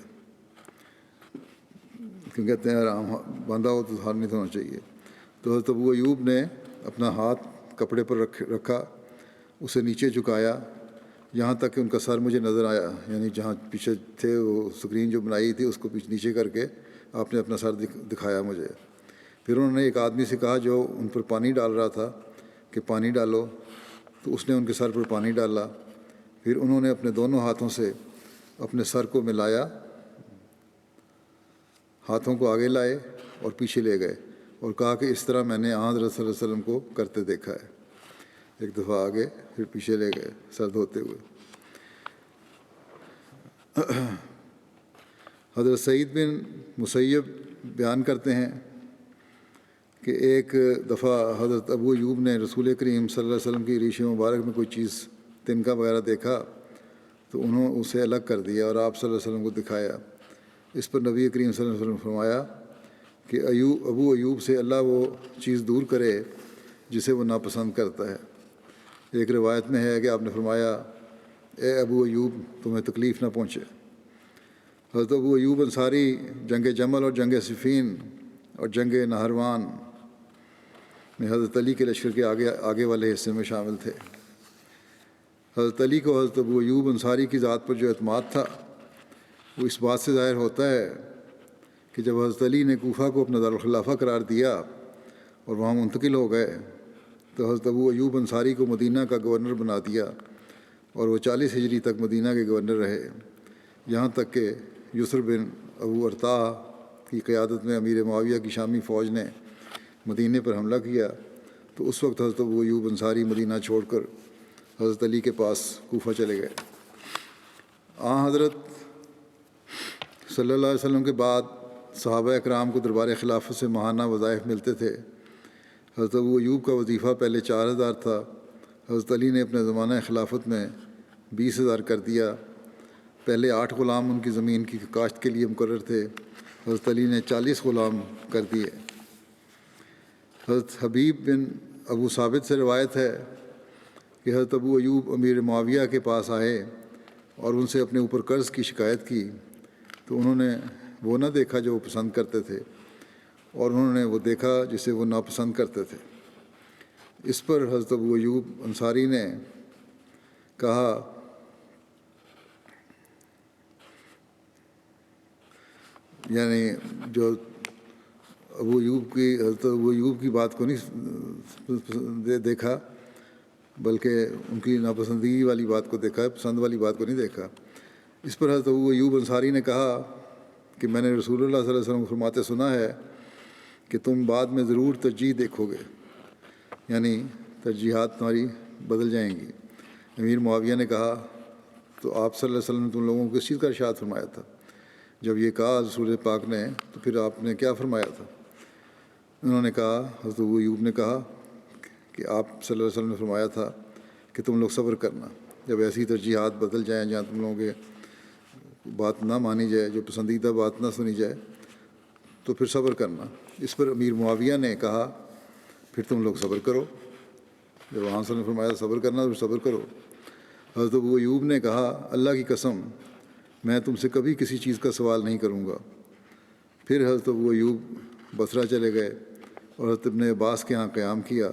کیوں کہتے ہیں احرام باندھا ہو تو سر نہیں دھونا چاہیے۔ تو حضرت ابو ایوب نے اپنا ہاتھ کپڑے پر رکھا، اسے نیچے جھکایا یہاں تک کہ ان کا سر مجھے نظر آیا، یعنی جہاں پیچھے تھے وہ سکرین جو بنائی تھی اس کو نیچے کر کے آپ نے اپنا سر دکھایا مجھے۔ پھر انہوں نے ایک آدمی سے کہا جو ان پر پانی ڈال رہا تھا کہ پانی ڈالو، تو اس نے ان کے سر پر پانی ڈالا۔ پھر انہوں نے اپنے دونوں ہاتھوں سے اپنے سر کو ملایا، ہاتھوں کو آگے لائے اور پیچھے لے گئے اور کہا کہ اس طرح میں نے حضرت صلی اللہ علیہ وسلم کو کرتے دیکھا ہے۔ ایک دفعہ آگے پھر پیچھے لے گئے سر دھوتے ہوئے۔ حضرت سعید بن مسیب بیان کرتے ہیں کہ ایک دفعہ حضرت ابو ایوب نے رسول کریم صلی اللہ علیہ وسلم کی ریش مبارک میں کوئی چیز تنکا وغیرہ دیکھا تو انہوں اسے الگ کر دیا اور آپ صلی اللہ علیہ وسلم کو دکھایا۔ اس پر نبی کریم صلی اللہ علیہ وسلم نے فرمایا کہ ابو ایوب سے اللہ وہ چیز دور کرے جسے وہ ناپسند کرتا ہے۔ ایک روایت میں ہے کہ آپ نے فرمایا اے ابو ایوب تمہیں تکلیف نہ پہنچے۔ حضرت ابو ایوب انصاری جنگ جمل اور جنگ صفین اور جنگ نہروان میں حضرت علی کے لشکر کے آگے والے حصے میں شامل تھے۔ حضرت علی کو حضرت ابو ایوب انصاری کی ذات پر جو اعتماد تھا وہ اس بات سے ظاہر ہوتا ہے کہ جب حضرت علی نے کوفہ کو اپنا دارالخلافہ قرار دیا اور وہاں منتقل ہو گئے تو حضرت ابو ایوب انصاری کو مدینہ کا گورنر بنا دیا اور وہ 40 ہجری تک مدینہ کے گورنر رہے، یہاں تک کہ یسر بن ابو ارطاح کی قیادت میں امیر معاویہ کی شامی فوج نے مدینہ پر حملہ کیا تو اس وقت حضرت ابو ایوب انصاری مدینہ چھوڑ کر حضرت علی کے پاس کوفہ چلے گئے۔ حضرت صلی اللہ علیہ وسلم کے بعد صحابہ اکرام کو دربار خلافت سے ماہانہ وظائف ملتے تھے۔ حضرت ابو ایوب کا وظیفہ پہلے 4000 تھا، حضرت علی نے اپنے زمانہ خلافت میں 20,000 کر دیا۔ پہلے 8 غلام ان کی زمین کی کاشت کے لیے مقرر تھے، حضرت علی نے 40 غلام کر دیے۔ حضرت حبیب بن ابو ثابت سے روایت ہے کہ حضرت ابو ایوب امیر معاویہ کے پاس آئے اور ان سے اپنے اوپر قرض کی شکایت کی تو انہوں نے وہ نہ دیکھا جو وہ پسند کرتے تھے اور انہوں نے وہ دیکھا جسے وہ ناپسند کرتے تھے۔ اس پر حضرت ابو ایوب انصاری نے کہا یعنی جو حضرت ابو ایوب کی بات کو نہیں دیکھا بلکہ ان کی ناپسندگی والی بات کو دیکھا، پسند والی بات کو نہیں دیکھا۔ اس پر حضرت ابو ایوب انصاری نے کہا کہ میں نے رسول اللہ صلی اللہ علیہ وسلم کو فرماتے سنا ہے کہ تم بعد میں ضرور ترجیح دیکھو گے، یعنی ترجیحات تمہاری بدل جائیں گی۔ امیر معاویہ نے کہا تو آپ صلی اللہ علیہ وسلم نے تم لوگوں کو کس چیز کا ارشاد فرمایا تھا؟ جب یہ کہا رسول پاک نے تو پھر آپ نے کیا فرمایا تھا؟ انہوں نے کہا، حضرت ابو ایوب نے کہا کہ آپ صلی اللہ علیہ وسلم نے فرمایا تھا کہ تم لوگ صبر کرنا، جب ایسی ترجیحات بدل جائیں جہاں تم لوگوں کے بات نہ مانی جائے، جو پسندیدہ بات نہ سنی جائے تو پھر صبر کرنا۔ اس پر امیر معاویہ نے کہا پھر تم لوگ صبر کرو، جب وہاں سے نے فرمایا صبر کرنا تو صبر کرو۔ حضرت ابو ایوب نے کہا اللہ کی قسم میں تم سے کبھی کسی چیز کا سوال نہیں کروں گا۔ پھر حضرت ابو ایوب بصرہ چلے گئے اور حضرت ابن عباس کے ہاں قیام کیا۔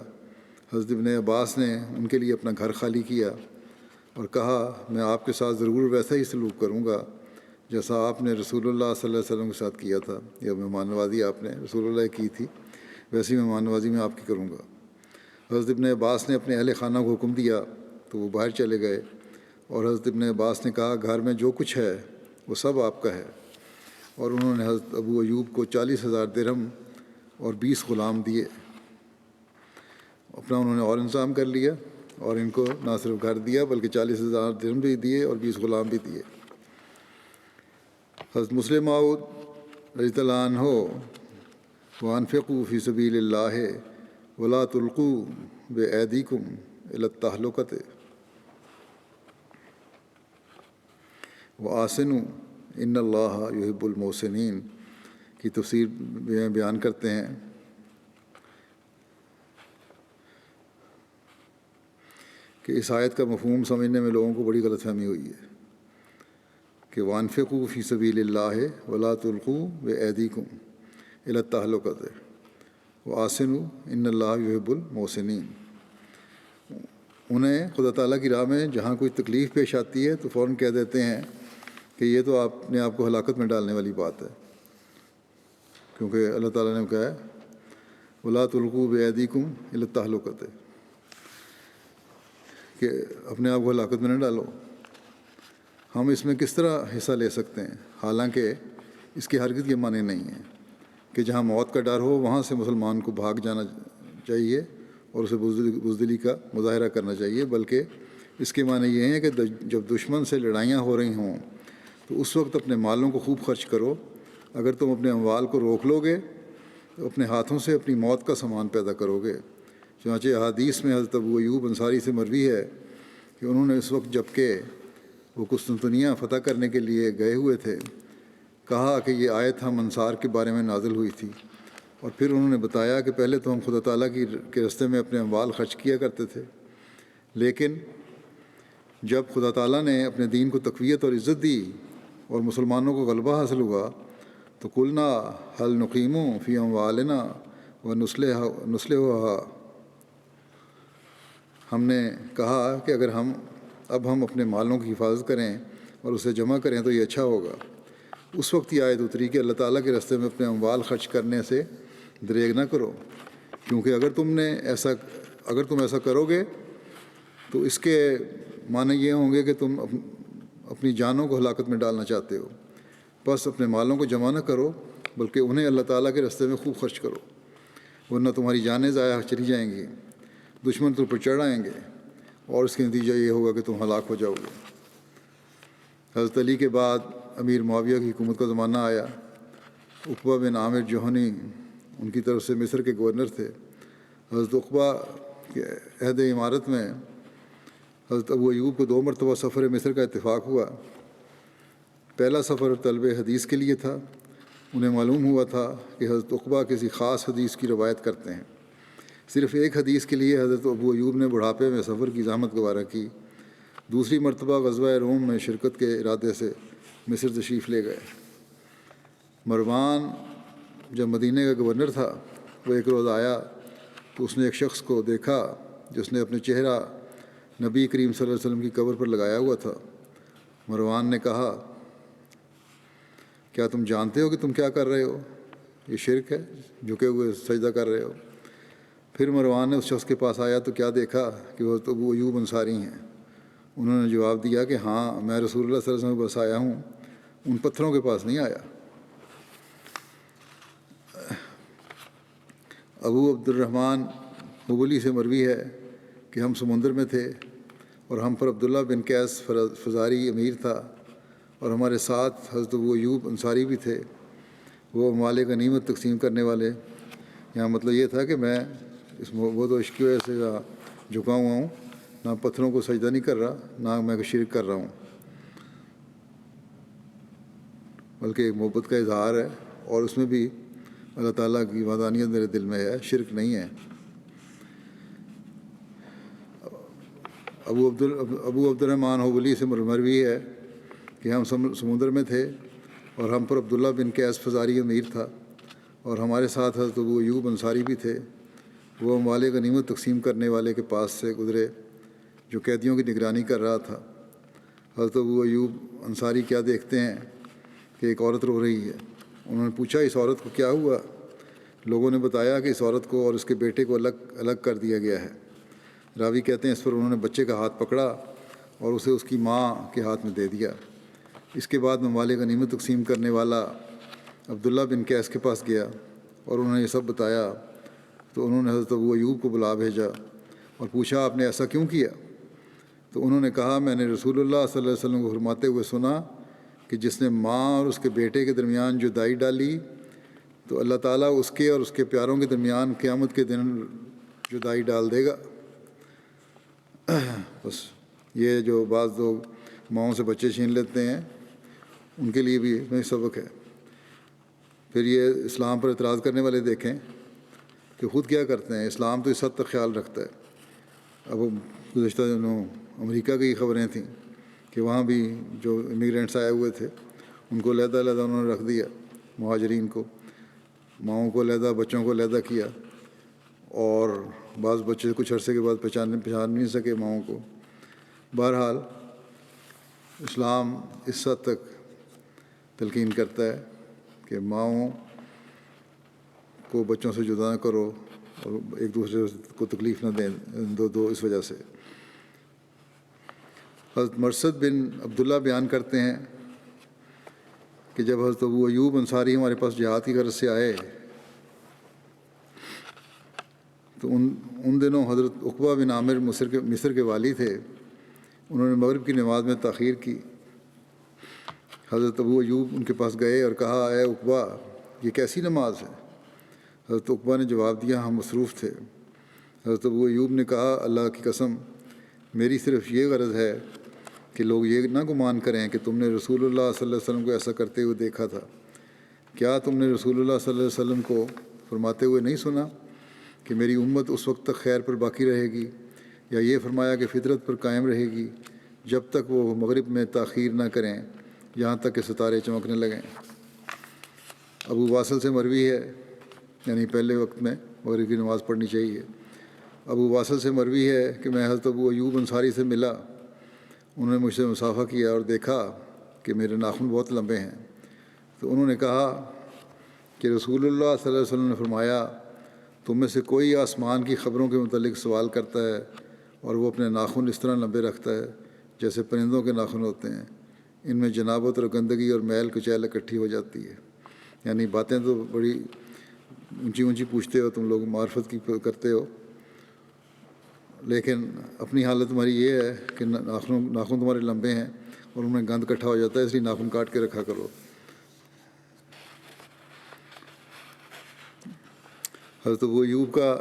حضرت ابن عباس نے ان کے لیے اپنا گھر خالی کیا اور کہا میں آپ کے ساتھ ضرور ویسا ہی سلوک کروں گا جیسا آپ نے رسول اللہ صلی اللہ علیہ وسلم کے ساتھ کیا تھا، یا مہمان نوازی آپ نے رسول اللہ کی تھی ویسی مہمان نوازی میں آپ کی کروں گا۔ حضرت ابن عباس نے اپنے اہل خانہ کو حکم دیا تو وہ باہر چلے گئے اور حضرت ابن عباس نے کہا گھر میں جو کچھ ہے وہ سب آپ کا ہے، اور انہوں نے حضرت ابو ایوب کو 40,000 درہم اور 20 غلام دیے۔ اپنا انہوں نے اور انتظام کر لیا اور ان کو نہ صرف گھر دیا بلکہ 40,000 درہم بھی دیے اور 20 غلام بھی دیے۔ حضرت مسلم موعود رضی اللہ عنہ وانفقوا فی سبیل اللہ ولا تلقوا بایدیکم الی التہلکۃ وآسنوا ان اللہ یحب المحسنین کی تفسیر بیان کرتے ہیں کہ اس آیت کا مفہوم سمجھنے میں لوگوں کو بڑی غلط فہمی ہوئی ہے کہ وانفقوا فی سبیل اللہ ولا تلقوا بایدیکم الی التہلکۃ وآسنوا ان اللہ یحب المحسنین۔ انہیں خدا تعالیٰ کی راہ میں جہاں کوئی تکلیف پیش آتی ہے تو فوراً کہہ دیتے ہیں کہ یہ تو اپنے آپ کو ہلاکت میں ڈالنے والی بات ہے، کیونکہ اللہ تعالیٰ نے کہا ہے ولا تلقوا بایدیکم الی التہلکۃ کہ اپنے آپ کو ہلاکت میں نہ ڈالو۔ ہم اس میں کس طرح حصہ لے سکتے ہیں؟ حالانکہ اس کے ہرگز یہ معنی نہیں ہے کہ جہاں موت کا ڈر ہو وہاں سے مسلمان کو بھاگ جانا چاہیے اور اسے بزدلی کا مظاہرہ کرنا چاہیے، بلکہ اس کے معنی یہ ہیں کہ جب دشمن سے لڑائیاں ہو رہی ہوں تو اس وقت اپنے مالوں کو خوب خرچ کرو۔ اگر تم اپنے اموال کو روک لو گے تو اپنے ہاتھوں سے اپنی موت کا سامان پیدا کرو گے۔ چنانچہ احادیث میں حضرت ابو ایوب انصاری سے مروی ہے کہ انہوں نے اس وقت جب کہ وہ قسطنطنیہ فتح کرنے کے لیے گئے ہوئے تھے کہا کہ یہ آیت ہم انصار کے بارے میں نازل ہوئی تھی، اور پھر انہوں نے بتایا کہ پہلے تو ہم خدا تعالیٰ کے راستے میں اپنے اموال خرچ کیا کرتے تھے، لیکن جب خدا تعالیٰ نے اپنے دین کو تقویت اور عزت دی اور مسلمانوں کو غلبہ حاصل ہوا تو قلنا حل نقیم فی اموالنا و نسلھا، ہم نے کہا کہ اگر اب ہم اپنے مالوں کی حفاظت کریں اور اسے جمع کریں تو یہ اچھا ہوگا۔ اس وقت یہ آیت اتری کہ اللہ تعالیٰ کے راستے میں اپنے اموال خرچ کرنے سے دریغ نہ کرو، کیونکہ اگر تم ایسا کرو گے تو اس کے معنی یہ ہوں گے کہ تم اپنی جانوں کو ہلاکت میں ڈالنا چاہتے ہو۔ بس اپنے مالوں کو جمع نہ کرو بلکہ انہیں اللہ تعالیٰ کے راستے میں خوب خرچ کرو، ورنہ تمہاری جانیں ضائع چلی جائیں گی، دشمن تم پر چڑھ آئیں گے اور اس کا نتیجہ یہ ہوگا کہ تم ہلاک ہو جاؤ گے۔ حضرت علی کے بعد امیر معاویہ کی حکومت کا زمانہ آیا۔ عقبہ بن عامر جوہنی ان کی طرف سے مصر کے گورنر تھے۔ حضرت عقبہ کے عہد امارت میں حضرت ابو ایوب کو 2 مرتبہ سفر مصر کا اتفاق ہوا۔ پہلا سفر طلب حدیث کے لیے تھا۔ انہیں معلوم ہوا تھا کہ حضرت عقبہ کسی خاص حدیث کی روایت کرتے ہیں۔ صرف ایک حدیث کے لیے حضرت ابو ایوب نے بڑھاپے میں سفر کی زحمت گوارہ کی۔ دوسری مرتبہ غزوہ روم میں شرکت کے ارادے سے مصر تشریف لے گئے۔ مروان جب مدینہ کا گورنر تھا، وہ ایک روز آیا تو اس نے ایک شخص کو دیکھا جس نے اپنے چہرہ نبی کریم صلی اللہ علیہ وسلم کی قبر پر لگایا ہوا تھا۔ مروان نے کہا، کیا تم جانتے ہو کہ تم کیا کر رہے ہو؟ یہ شرک ہے، جھکے ہوئے سجدہ کر رہے ہو۔ پھر مروان نے اس شخص کے پاس آیا تو کیا دیکھا کہ وہ ابو ایوب انصاری ہیں۔ انہوں نے جواب دیا کہ ہاں، میں رسول اللہ صلی اللہ علیہ وسلم کے پاس آیا ہوں، ان پتھروں کے پاس نہیں آیا۔ ابو عبد الرحمن حبلی سے مروی ہے کہ ہم سمندر میں تھے اور ہم پر عبداللہ بن قیس فزاری امیر تھا اور ہمارے ساتھ حضرت ابو ایوب انصاری بھی تھے۔ وہ مال غنیمت تقسیم کرنے والے۔ یہاں مطلب یہ تھا کہ میں وہ تو عشق کی وجہ سے جھکا ہوا ہوں، نہ پتھروں کو سجدہ نہیں کر رہا، نہ میں شرک کر رہا ہوں، بلکہ ایک محبت کا اظہار ہے، اور اس میں بھی اللہ تعالیٰ کی وحدانیت میرے دل میں ہے، شرک نہیں ہے۔ ابو عبد الرحمن حبلی سے مروی ہے کہ ہم سمندر میں تھے اور ہم پر عبداللہ بن قیس فزاری امیر تھا اور ہمارے ساتھ حضرت ابو ایوب انصاری بھی تھے۔ وہ مال غنیمت تقسیم کرنے والے کے پاس سے گزرے جو قیدیوں کی نگرانی کر رہا تھا۔ حضرت ابو ایوب انصاری کیا دیکھتے ہیں کہ ایک عورت رو رہی ہے۔ انہوں نے پوچھا، اس عورت کو کیا ہوا؟ لوگوں نے بتایا کہ اس عورت کو اور اس کے بیٹے کو الگ کر دیا گیا ہے۔ راوی کہتے ہیں اس پر انہوں نے بچے کا ہاتھ پکڑا اور اسے اس کی ماں کے ہاتھ میں دے دیا۔ اس کے بعد میں مال غنیمت تقسیم کرنے والا عبداللہ بن قیس کے پاس گیا اور انہوں نے یہ سب بتایا تو انہوں نے حضرت ابو ایوب کو بلا بھیجا اور پوچھا، آپ نے ایسا کیوں کیا؟ تو انہوں نے کہا، میں نے رسول اللہ صلی اللہ علیہ وسلم کو فرماتے ہوئے سنا کہ جس نے ماں اور اس کے بیٹے کے درمیان جدائی ڈالی تو اللہ تعالیٰ اس کے اور اس کے پیاروں کے درمیان قیامت کے دن جدائی ڈال دے گا۔ بس یہ جو بعض لوگ ماؤں سے بچے چھین لیتے ہیں، ان کے لیے بھی میں سبق ہے۔ پھر یہ اسلام پر اعتراض کرنے والے دیکھیں کہ خود کیا کرتے ہیں۔ اسلام تو اس حد تک خیال رکھتا ہے۔ اب گزشتہ دنوں امریکہ کی خبریں تھیں کہ وہاں بھی جو امیگرینٹس آئے ہوئے تھے ان کو علیحدہ انہوں نے رکھ دیا، مہاجرین کو، ماؤں کو علیحدہ، بچوں کو علیحدہ کیا، اور بعض بچے کچھ عرصے کے بعد پہچان نہیں سکے ماؤں کو۔ بہرحال اسلام اس حد تک تلقین کرتا ہے کہ ماؤں کو بچوں سے جدا نہ کرو اور ایک دوسرے کو تکلیف نہ دیں دو اس وجہ سے۔ حضرت مرثد بن عبداللہ بیان کرتے ہیں کہ جب حضرت ابو ایوب انصاری ہمارے پاس جہاد کی غرض سے آئے تو ان دنوں حضرت عقبہ بن عامر مصر کے والی تھے۔ انہوں نے مغرب کی نماز میں تاخیر کی۔ حضرت ابو ایوب ان کے پاس گئے اور کہا، اے عقبہ، یہ کیسی نماز ہے؟ حضرت عقبہ نے جواب دیا، ہم مصروف تھے۔ حضرت ابو ایوب نے کہا، اللہ کی قسم، میری صرف یہ غرض ہے کہ لوگ یہ نہ گمان کریں کہ تم نے رسول اللہ صلی اللہ علیہ وسلم کو ایسا کرتے ہوئے دیکھا تھا۔ کیا تم نے رسول اللہ صلی اللہ علیہ وسلم کو فرماتے ہوئے نہیں سنا کہ میری امت اس وقت تک خیر پر باقی رہے گی، یا یہ فرمایا کہ فطرت پر قائم رہے گی، جب تک وہ مغرب میں تاخیر نہ کریں یہاں تک کہ ستارے چمکنے لگیں۔ ابو واصل سے مروی ہے، یعنی پہلے وقت میں مغرب کی نماز پڑھنی چاہیے۔ ابو واصل سے مروی ہے کہ میں حضرت ابو ایوب انصاری سے ملا، انہوں نے مجھ سے مصافحہ کیا اور دیکھا کہ میرے ناخن بہت لمبے ہیں، تو انہوں نے کہا کہ رسول اللہ صلی اللہ علیہ وسلم نے فرمایا، تم میں سے کوئی آسمان کی خبروں کے متعلق سوال کرتا ہے اور وہ اپنے ناخن اس طرح لمبے رکھتا ہے جیسے پرندوں کے ناخن ہوتے ہیں، ان میں جنابت اور گندگی اور میل کچیل اکٹھی ہو جاتی ہے۔ یعنی باتیں تو بڑی اونچی اونچی پوچھتے ہو تم لوگ، معرفت کی کرتے ہو، لیکن اپنی حالت تمہاری یہ ہے کہ ناخن تمہارے لمبے ہیں اور ان میں گند اکٹھا ہو جاتا ہے، اس لیے ناخن کاٹ کے رکھا کرو۔ حضرت ابو ایوب کا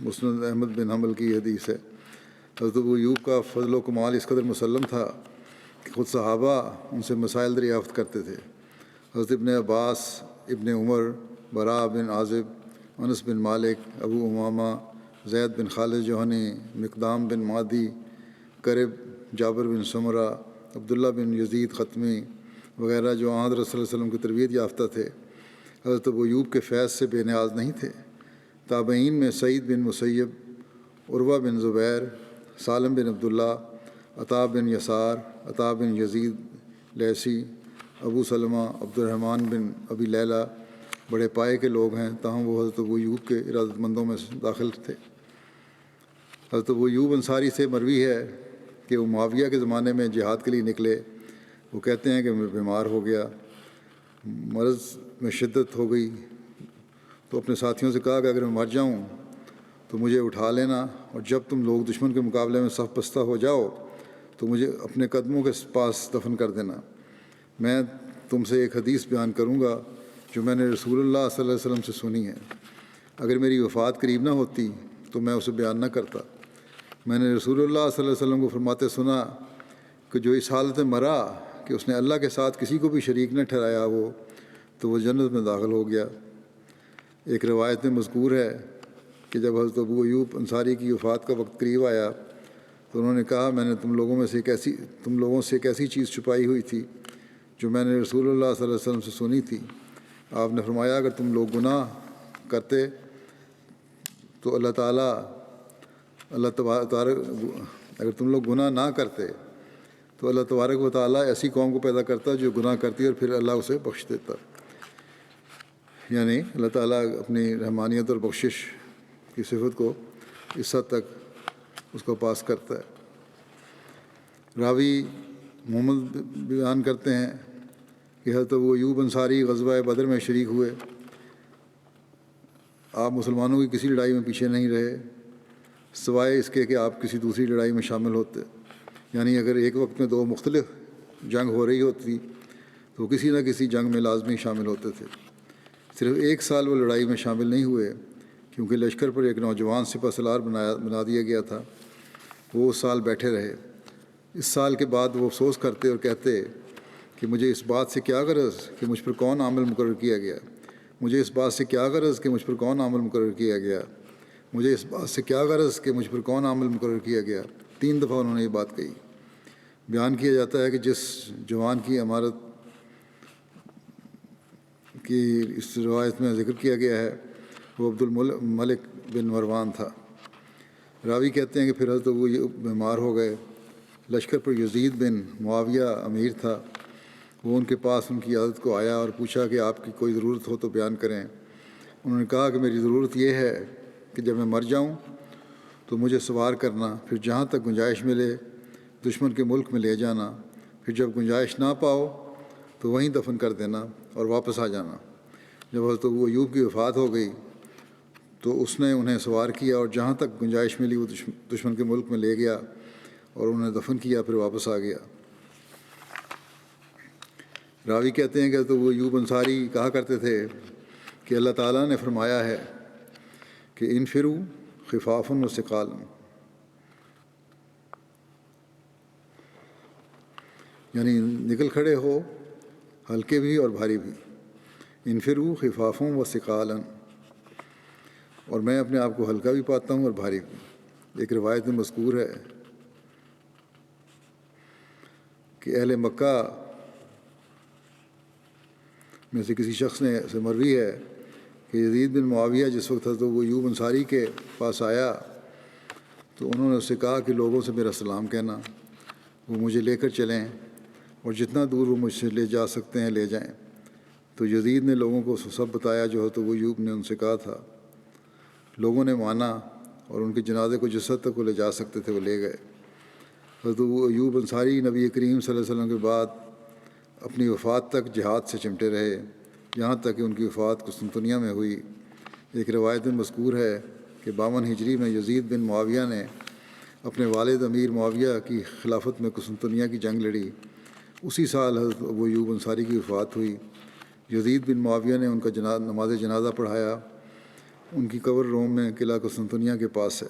مسند احمد بن حنبل کی حدیث ہے، حضرت ابو ایوب کا فضل و کمال اس قدر مسلم تھا کہ خود صحابہ ان سے مسائل دریافت کرتے تھے۔ حضرت ابن عباس، ابن عمر، براء بن عازب، انس بن مالک، ابو امامہ، زید بن خالد جوہنی، مقدام بن مادی، کرب، جابر بن سمرہ، عبداللہ بن یزید ختمی وغیرہ جو حضرت صلی اللہ علیہ وسلم کی تربیت یافتہ تھے، حضرت ابو ایوب کے فیض سے بے نیاز نہیں تھے۔ تابعین میں سعید بن مسیب، عروہ بن زبیر، سالم بن عبداللہ، عطا بن یسار، عطا بن یزید لیثی، ابو سلمہ، عبد الرحمن بن ابی لیلہ بڑے پائے کے لوگ ہیں، تاہم وہ حضرت ابو ایوب کے ارادت مندوں میں داخل تھے۔ حضرت ابو ایوب انصاری سے مروی ہے کہ وہ معاویہ کے زمانے میں جہاد کے لیے نکلے۔ وہ کہتے ہیں کہ میں بیمار ہو گیا، مرض میں شدت ہو گئی، تو اپنے ساتھیوں سے کہا کہ اگر میں مر جاؤں تو مجھے اٹھا لینا، اور جب تم لوگ دشمن کے مقابلے میں صف بستہ ہو جاؤ تو مجھے اپنے قدموں کے پاس دفن کر دینا۔ میں تم سے ایک حدیث بیان کروں گا جو میں نے رسول اللہ صلی اللہ علیہ وسلم سے سنی ہے، اگر میری وفات قریب نہ ہوتی تو میں اسے بیان نہ کرتا۔ میں نے رسول اللہ صلی اللہ علیہ وسلم کو فرماتے سنا کہ جو اس حالت میں مرا کہ اس نے اللہ کے ساتھ کسی کو بھی شریک نہ ٹھہرایا ہو تو وہ جنت میں داخل ہو گیا۔ ایک روایت میں مذکور ہے کہ جب حضرت ابو ایوب انصاری کی وفات کا وقت قریب آیا تو انہوں نے کہا، میں نے تم لوگوں سے ایک ایسی چیز چھپائی ہوئی تھی جو میں نے رسول اللہ صلی اللہ علیہ وسلم سے سنی تھی۔ آپ نے فرمایا، اگر تم لوگ گناہ کرتے تو اگر تم لوگ گناہ نہ کرتے تو اللہ تبارک و تعالیٰ ایسی قوم کو پیدا کرتا جو گناہ کرتی اور پھر اللہ اسے بخش دیتا۔ یعنی اللہ تعالیٰ اپنی رحمانیت اور بخشش کی صفت کو اس حد تک اس کو پاس کرتا ہے۔ راوی محمد بیان کرتے ہیں کہ حضرت ابو ایوب انصاری غزوہ بدر میں شریک ہوئے۔ آپ مسلمانوں کی کسی لڑائی میں پیچھے نہیں رہے سوائے اس کے کہ آپ کسی دوسری لڑائی میں شامل ہوتے، یعنی اگر ایک وقت میں دو مختلف جنگ ہو رہی ہوتی تو وہ کسی نہ کسی جنگ میں لازمی شامل ہوتے تھے۔ صرف ایک سال وہ لڑائی میں شامل نہیں ہوئے کیونکہ لشکر پر ایک نوجوان سپہ سالار بنا دیا گیا تھا، وہ اس سال بیٹھے رہے۔ اس سال کے بعد وہ افسوس کرتے اور کہتے کہ مجھے اس بات سے کیا غرض کہ مجھ پر کون عامل مقرر کیا گیا، مجھے اس بات سے کیا غرض کہ مجھ پر کون عامل مقرر کیا گیا، مجھے اس بات سے کیا غرض کہ مجھ پر کون عامل مقرر کیا گیا۔ 3 دفعہ انہوں نے یہ بات کہی۔ بیان کیا جاتا ہے کہ جس جوان کی امارت کی اس روایت میں ذکر کیا گیا ہے وہ عبد الملک بن مروان تھا۔ راوی کہتے ہیں کہ پھر حضرت وہ بیمار ہو گئے۔ لشکر پر یزید بن معاویہ امیر تھا، وہ ان کے پاس ان کی عادت کو آیا اور پوچھا کہ آپ کی کوئی ضرورت ہو تو بیان کریں۔ انہوں نے کہا کہ میری ضرورت یہ ہے کہ جب میں مر جاؤں تو مجھے سوار کرنا، پھر جہاں تک گنجائش ملے دشمن کے ملک میں لے جانا، پھر جب گنجائش نہ پاؤ تو وہیں دفن کر دینا اور واپس آ جانا۔ جب حضرت ابو ایوب کی وفات ہو گئی تو اس نے انہیں سوار کیا اور جہاں تک گنجائش ملی وہ دشمن کے ملک میں لے گیا اور انہیں دفن کیا، پھر واپس آ گیا۔ راوی کہتے ہیں کہ حضرت ابو ایوب انصاری کہا کرتے تھے کہ اللہ تعالیٰ نے فرمایا ہے کہ انفروا خفافا وثقالا، یعنی نکل کھڑے ہو ہلکے بھی اور بھاری بھی۔ انفروا خفافا وثقالا، اور میں اپنے آپ کو ہلکا بھی پاتا ہوں اور بھاری بھی۔ ایک روایت میں مذکور ہے کہ اہل مکہ میں سے کسی شخص نے سے مروی ہے کہ یزید بن معاویہ جس وقت حضرت ابو ایوب انصاری کے پاس آیا تو انہوں نے اس سے کہا کہ لوگوں سے میرا سلام کہنا، وہ مجھے لے کر چلیں اور جتنا دور وہ مجھ سے لے جا سکتے ہیں لے جائیں۔ تو یزید نے لوگوں کو سب بتایا جو حضرت ابو ایوب نے ان سے کہا تھا۔ لوگوں نے مانا اور ان کے جنازے کو جس حد تک وہ لے جا سکتے تھے وہ لے گئے۔ حضرت ابو ایوب انصاری نبی کریم صلی اللہ علیہ وسلم کے بعد اپنی وفات تک جہاد سے چمٹے رہے، یہاں تک کہ ان کی وفات قسطنطنیہ میں ہوئی۔ ایک روایت میں مذکور ہے کہ 52 ہجری میں یزید بن معاویہ نے اپنے والد امیر معاویہ کی خلافت میں قسطنطنیہ کی جنگ لڑی۔ اسی سال حضرت ابو ایوب انصاری کی وفات ہوئی۔ یزید بن معاویہ نے ان کا نماز جنازہ پڑھایا۔ ان کی قبر روم میں قلعہ قسطنطنیہ کے پاس ہے۔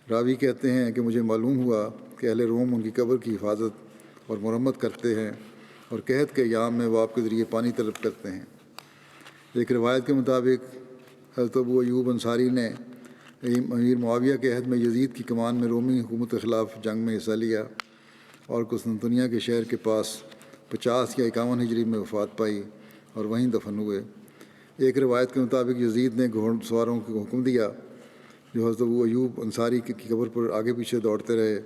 راوی کہتے ہیں کہ مجھے معلوم ہوا کہ اہل روم ان کی قبر کی حفاظت اور مرمت کرتے ہیں اور قحط کے ایام میں وہ آپ کے ذریعے پانی طلب کرتے ہیں۔ ایک روایت کے مطابق حضرت ابو ایوب انصاری نے امیر معاویہ کے عہد میں یزید کی کمان میں رومی حکومت کے خلاف جنگ میں حصہ لیا اور قسطنطنیہ کے شہر کے پاس 50 یا 51 ہجری میں وفات پائی اور وہیں دفن ہوئے۔ ایک روایت کے مطابق یزید نے گھوڑ سواروں کو حکم دیا جو حضرت ابو ایوب انصاری کی قبر پر آگے پیچھے دوڑتے رہے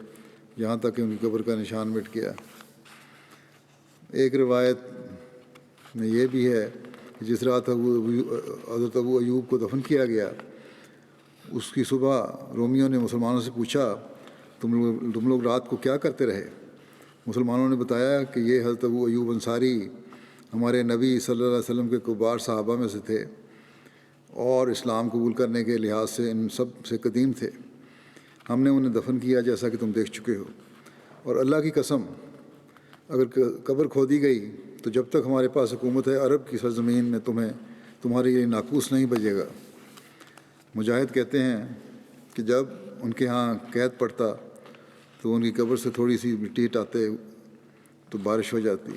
یہاں تک کہ ان کی قبر کا نشان مٹ گیا۔ ایک روایت میں یہ بھی ہے کہ جس رات حضرت ابو ایوب کو دفن کیا گیا اس کی صبح رومیوں نے مسلمانوں سے پوچھا تم لوگ رات کو کیا کرتے رہے؟ مسلمانوں نے بتایا کہ یہ حضرت ابو ایوب انصاری ہمارے نبی صلی اللہ علیہ وسلم کے کبار صحابہ میں سے تھے اور اسلام قبول کرنے کے لحاظ سے ان سب سے قدیم تھے۔ ہم نے انہیں دفن کیا جیسا کہ تم دیکھ چکے ہو، اور اللہ کی قسم اگر قبر کھودی گئی تو جب تک ہمارے پاس حکومت ہے عرب کی سرزمین میں تمہارے یہ ناقوس نہیں بجے گا۔ مجاہد کہتے ہیں کہ جب ان کے ہاں قحط پڑتا تو ان کی قبر سے تھوڑی سی مٹی ہٹاتے تو بارش ہو جاتی۔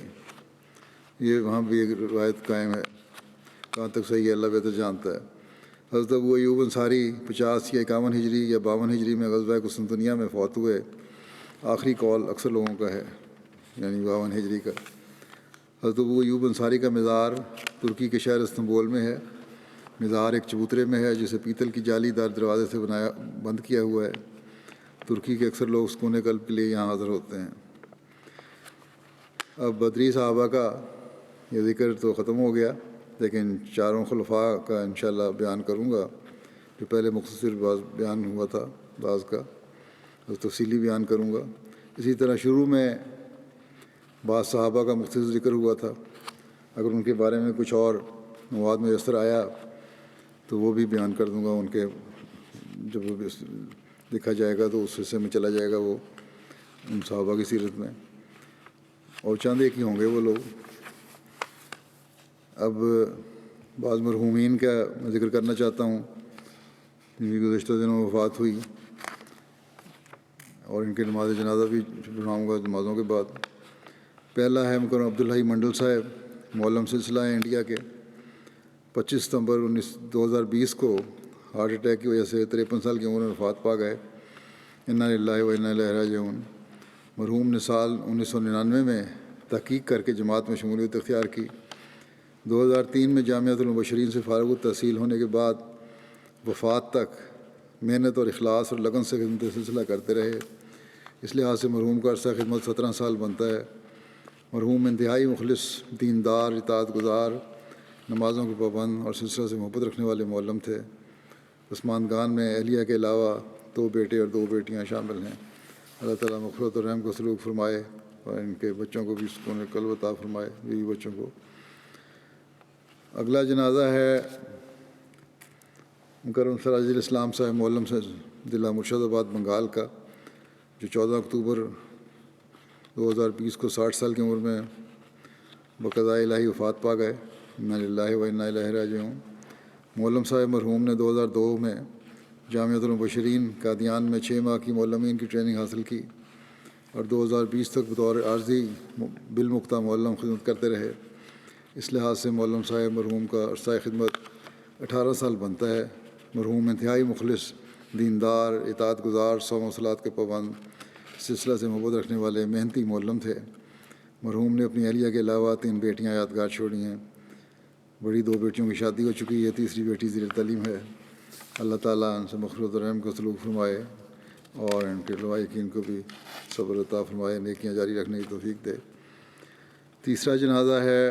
یہ وہاں بھی ایک روایت قائم ہے، کہاں تک صحیح ہے اللہ بہتر جانتا ہے۔ حضرت ابو ایوب انصاری 50 یا 51 ہجری یا 52 ہجری میں غزوہ قسطنطنیہ میں فوت ہوئے۔ آخری قول اکثر لوگوں کا ہے، یعنی 52 ہجری کا۔ حضرت ابو ایوب انصاری کا مزار ترکی کے شہر استنبول میں ہے۔ مزار ایک چبوترے میں ہے جسے پیتل کی جالی دار دروازے سے بند کیا ہوا ہے۔ ترکی کے اکثر لوگ سکون قلب کے لیے یہاں حاضر ہوتے ہیں۔ اب بدری صحابہ کا یہ ذکر تو ختم ہو گیا، لیکن چاروں خلفاء کا انشاءاللہ بیان کروں گا، جو پہلے مختصر بیان ہوا تھا بعض کا، اور تفصیلی بیان کروں گا۔ اسی طرح شروع میں بعض صحابہ کا مختصر ذکر ہوا تھا، اگر ان کے بارے میں کچھ اور مواد میسر آیا تو وہ بھی بیان کر دوں گا۔ ان کے جب لکھا جائے گا تو اس حصے میں چلا جائے گا وہ ان صحابہ کی سیرت میں، اور چند ایک ہی ہوں گے وہ لوگ۔ اب بعض مرحومین کا میں ذکر کرنا چاہتا ہوں جن کی گزشتہ دنوں وفات ہوئی، اور ان کے نماز جنازہ بھی پڑھاؤں گا نمازوں کے بعد۔ پہلا ہے مکرم عبدالحی منڈل صاحب، معلم سلسلہ ہیں انڈیا کے۔ 25 ستمبر 2020 کو ہارٹ اٹیک کی وجہ سے 53 سال کی عمر میں وفات پا گئے۔ انا للہ و انا الیہ راجعون۔ مرحوم نے سال 1999 میں تحقیق کر کے جماعت میں شمولیت اختیار کی۔ 2003 میں جامعۃ المبشرین سے فارغ التحصیل ہونے کے بعد وفات تک محنت اور اخلاص اور لگن سے خدمت سلسلہ کرتے رہے۔ اس لحاظ سے مرحوم کا عرصہ خدمت 17 سال بنتا ہے۔ مرحوم انتہائی مخلص، دیندار، اطاعت گزار، نمازوں کے پابند اور سلسلہ سے محبت رکھنے والے معلم تھے۔ عثمانگان میں اہلیہ کے علاوہ 2 بیٹے اور 2 بیٹیاں شامل ہیں۔ اللہ تعالیٰ مغفرت اور رحم کا سلوک فرمائے اور ان کے بچوں کو بھی سکون قلب عطا فرمائے، بیوی بچوں کو۔ اگلا جنازہ ہے مکرم سراج الاسلام صاحب، معلم سے ضلع مرشد آباد بنگال کا، جو 14 اکتوبر 2020 کو 60 سال کی عمر میں بقضاء الہی وفات پا گئے۔ انا للہ و انا الیہ راجعون۔ معلم صاحب مرحوم نے 2002 میں جامعۃ المبشرین قادیان میں 6 ماہ کی معلمین کی ٹریننگ حاصل کی اور 2020 تک بطور عارضی بالمختہ معلم خدمت کرتے رہے۔ اس لحاظ سے معلم صاحب مرحوم کا عرصہ خدمت 18 سال بنتا ہے۔ مرحوم انتہائی مخلص، دیندار، اطاعت گزار، صوم و صلات کے پابند، سلسلہ سے محبت رکھنے والے محنتی معلم تھے۔ مرحوم نے اپنی اہلیہ کے علاوہ 3 بیٹیاں یادگار چھوڑی ہیں۔ بڑی 2 بیٹیوں کی شادی ہو چکی ہے، تیسری بیٹی زیر تعلیم ہے۔ اللہ تعالیٰ ان سے مغفرت و رحم کا سلوک فرمائے اور ان کے لوائقین کو بھی صبر عطا فرمائے، نیکیاں جاری رکھنے کی توفیق دے۔ تیسرا جنازہ ہے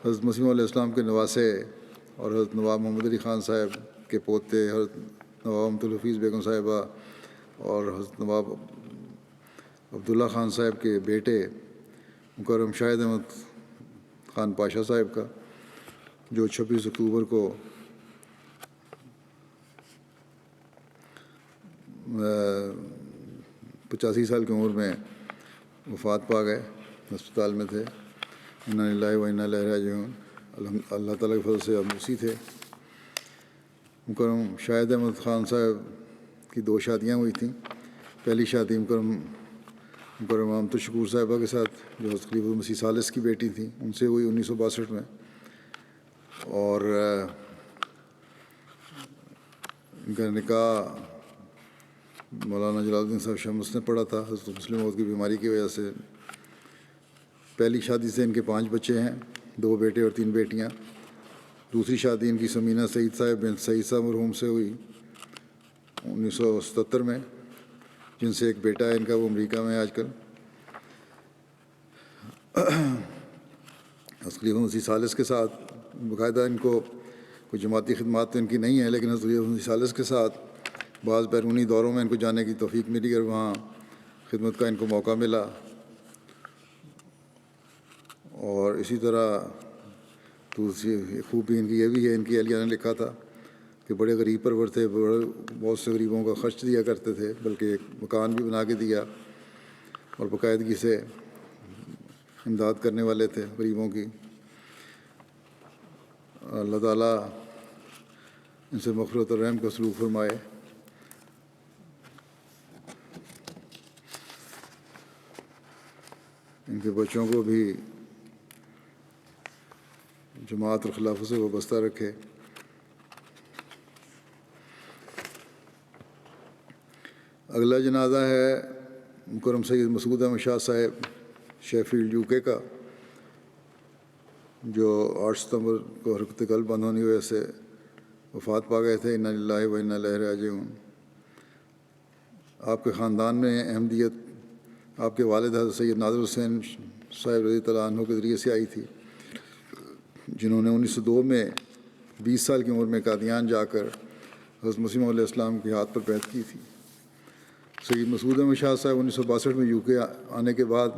حضرت مسیح علیہ السلام کے نواسے اور حضرت نواب محمد علی خان صاحب کے پوتے حضرت نواب امت الحفیظ بیگم صاحبہ اور حضرت نواب عبداللہ خان صاحب کے بیٹے مکرم شاہد احمد خان پاشا صاحب کا، جو 26 اکتوبر کو 85 سال کی عمر میں وفات پا گئے، ہسپتال میں تھے۔ انا للہ و انا الیہ راجعون۔ اللہ تعالیٰ کے فضل سے اب موسی تھے۔ مکرم شاہد احمد خان صاحب کی 2 شادیاں ہوئی تھیں۔ پہلی شادی مکرم امت الشکور صاحبہ کے ساتھ، جو حضرت خلیفۃ المسیح ثالث کی بیٹی تھیں، ان سے ہوئی 1962 میں، اور ان کا نکاح مولانا جلال الدین صاحب شمس نے پڑھا تھا حضرت مسلم موت کی بیماری کی وجہ سے۔ پہلی شادی سے ان کے 5 بچے ہیں، 2 بیٹے اور 3 بیٹیاں۔ دوسری شادی ان کی سمینہ سعید صاحب بن سعید صاحب مرحوم سے ہوئی 1977 میں، جن سے ایک بیٹا ہے ان کا، وہ امریکہ میں ہے آج کل۔ حضرت خلیفۃ المسیح ثالث کے ساتھ باقاعدہ ان کو کوئی جماعتی خدمات تو ان کی نہیں ہے، لیکن حضرت خلیفۃ المسیح ثالث کے ساتھ بعض بیرونی دوروں میں ان کو جانے کی توفیق ملی اور وہاں خدمت کا ان کو موقع ملا۔ اور اسی طرح دوسری خوبی ان کی یہ بھی ہے، ان کی اہلیہ نے لکھا تھا کہ بڑے غریب پرور تھے، بہت سے غریبوں کا خرچ دیا کرتے تھے، بلکہ ایک مکان بھی بنا کے دیا اور باقاعدگی سے امداد کرنے والے تھے غریبوں کی۔ اللہ تعالیٰ ان سے مغفرت اور رحم کا سلوک فرمائے۔ ان کے بچوں کو بھی جماعت اور خلافت سے وابستہ رکھے۔ اگلا جنازہ ہے مکرم سید مسعود احمد شاہ صاحب شیفیلڈ UK کا، جو 8 ستمبر کو حرکت قلب بند ہونے کی وجہ سے وفات پا گئے تھے۔ انا للہ و انا الیہ راجعون۔ آپ کے خاندان میں احمدیت آپ کے والد حضرت سید نادر حسین صاحب رضی اللہ عنہ کے ذریعے سے آئی تھی، جنہوں نے 1902 میں 20 سال کی عمر میں قادیان جا کر حضرت مسیح علیہ السلام کے ہاتھ پر بیعت کی تھی۔ سید مسعود احمد شاہ صاحب 1962 میں UK آنے کے بعد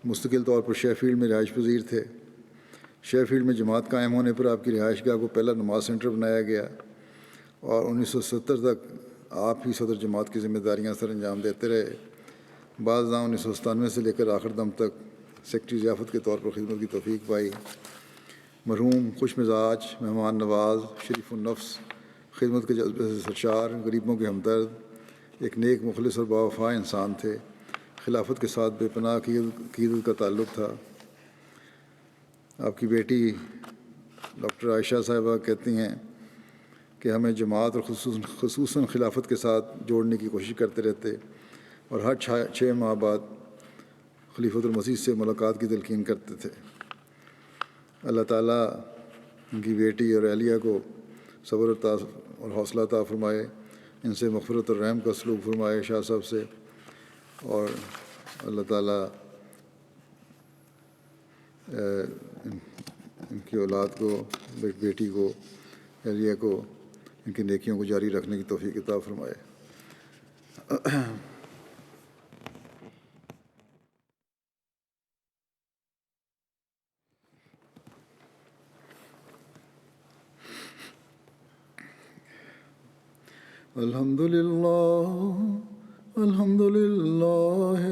مستقل طور پر شیفیلڈ میں رہائش پذیر تھے۔ شیفیلڈ میں جماعت قائم ہونے پر آپ کی رہائش گاہ کو پہلا نماز سینٹر بنایا گیا اور 1970 تک آپ ہی صدر جماعت کی ذمہ داریاں سر انجام دیتے رہے۔ بعض 1997 سے لے کر آخر دم تک سیکٹری ضیافت کے طور پر خدمت کی توفیق پائی۔ مرحوم خوش مزاج، مہمان نواز، شریف النفس، خدمت کے جذبے سے سرشار، غریبوں کے ہمدرد، ایک نیک مخلص اور باوفا انسان تھے۔ خلافت کے ساتھ بے پناہ عقیدت کا تعلق تھا۔ آپ کی بیٹی ڈاکٹر عائشہ صاحبہ کہتی ہیں کہ ہمیں جماعت اور خصوصاً خلافت کے ساتھ جوڑنے کی کوشش کرتے رہتے اور ہر 6 ماہ بعد خلیفۃ المسیح سے ملاقات کی تلقین کرتے تھے۔ اللہ تعالیٰ ان کی بیٹی اور اہلیہ کو صبر اور حوصلہ عطا فرمائے، ان سے مغفرت اور رحم کا سلوک فرمائے شاہ صاحب سے، اور اللہ تعالیٰ ان کی اولاد کو، بیٹی کو، اہلیہ کو، ان کی نیکیوں کو جاری رکھنے کی توفیق عطا فرمائے۔ الحمد لله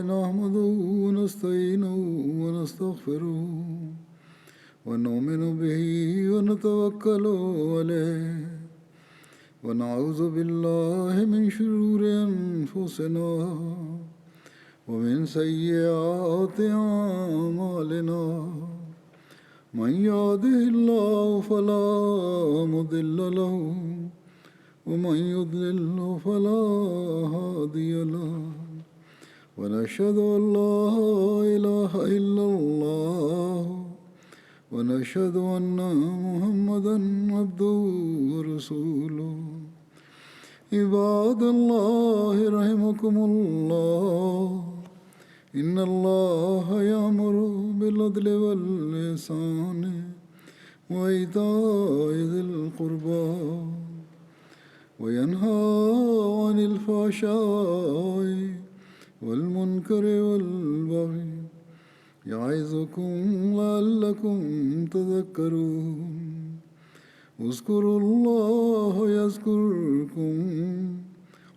نحمده ونستعينه ونستغفره ونؤمن به ونتوكل عليه ونعوذ بالله من شرور أنفسنا ومن سيئات أعمالنا من يهده الله فلا مضل له ومن يضلل فلا هادي له ونشهد أن لا إله إلا الله ونشهد أن محمدا عبده ورسوله عباد الله رحمكم الله إن الله يأمر بالعدل والإحسان وإيتاء ذي القربى وينهى عن الفحشاء والمنكر والبغي يعظكم لعلكم تذكرون اذكروا الله يذكركم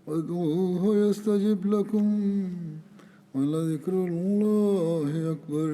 وادعوه يستجب لكم ولذكر الله أكبر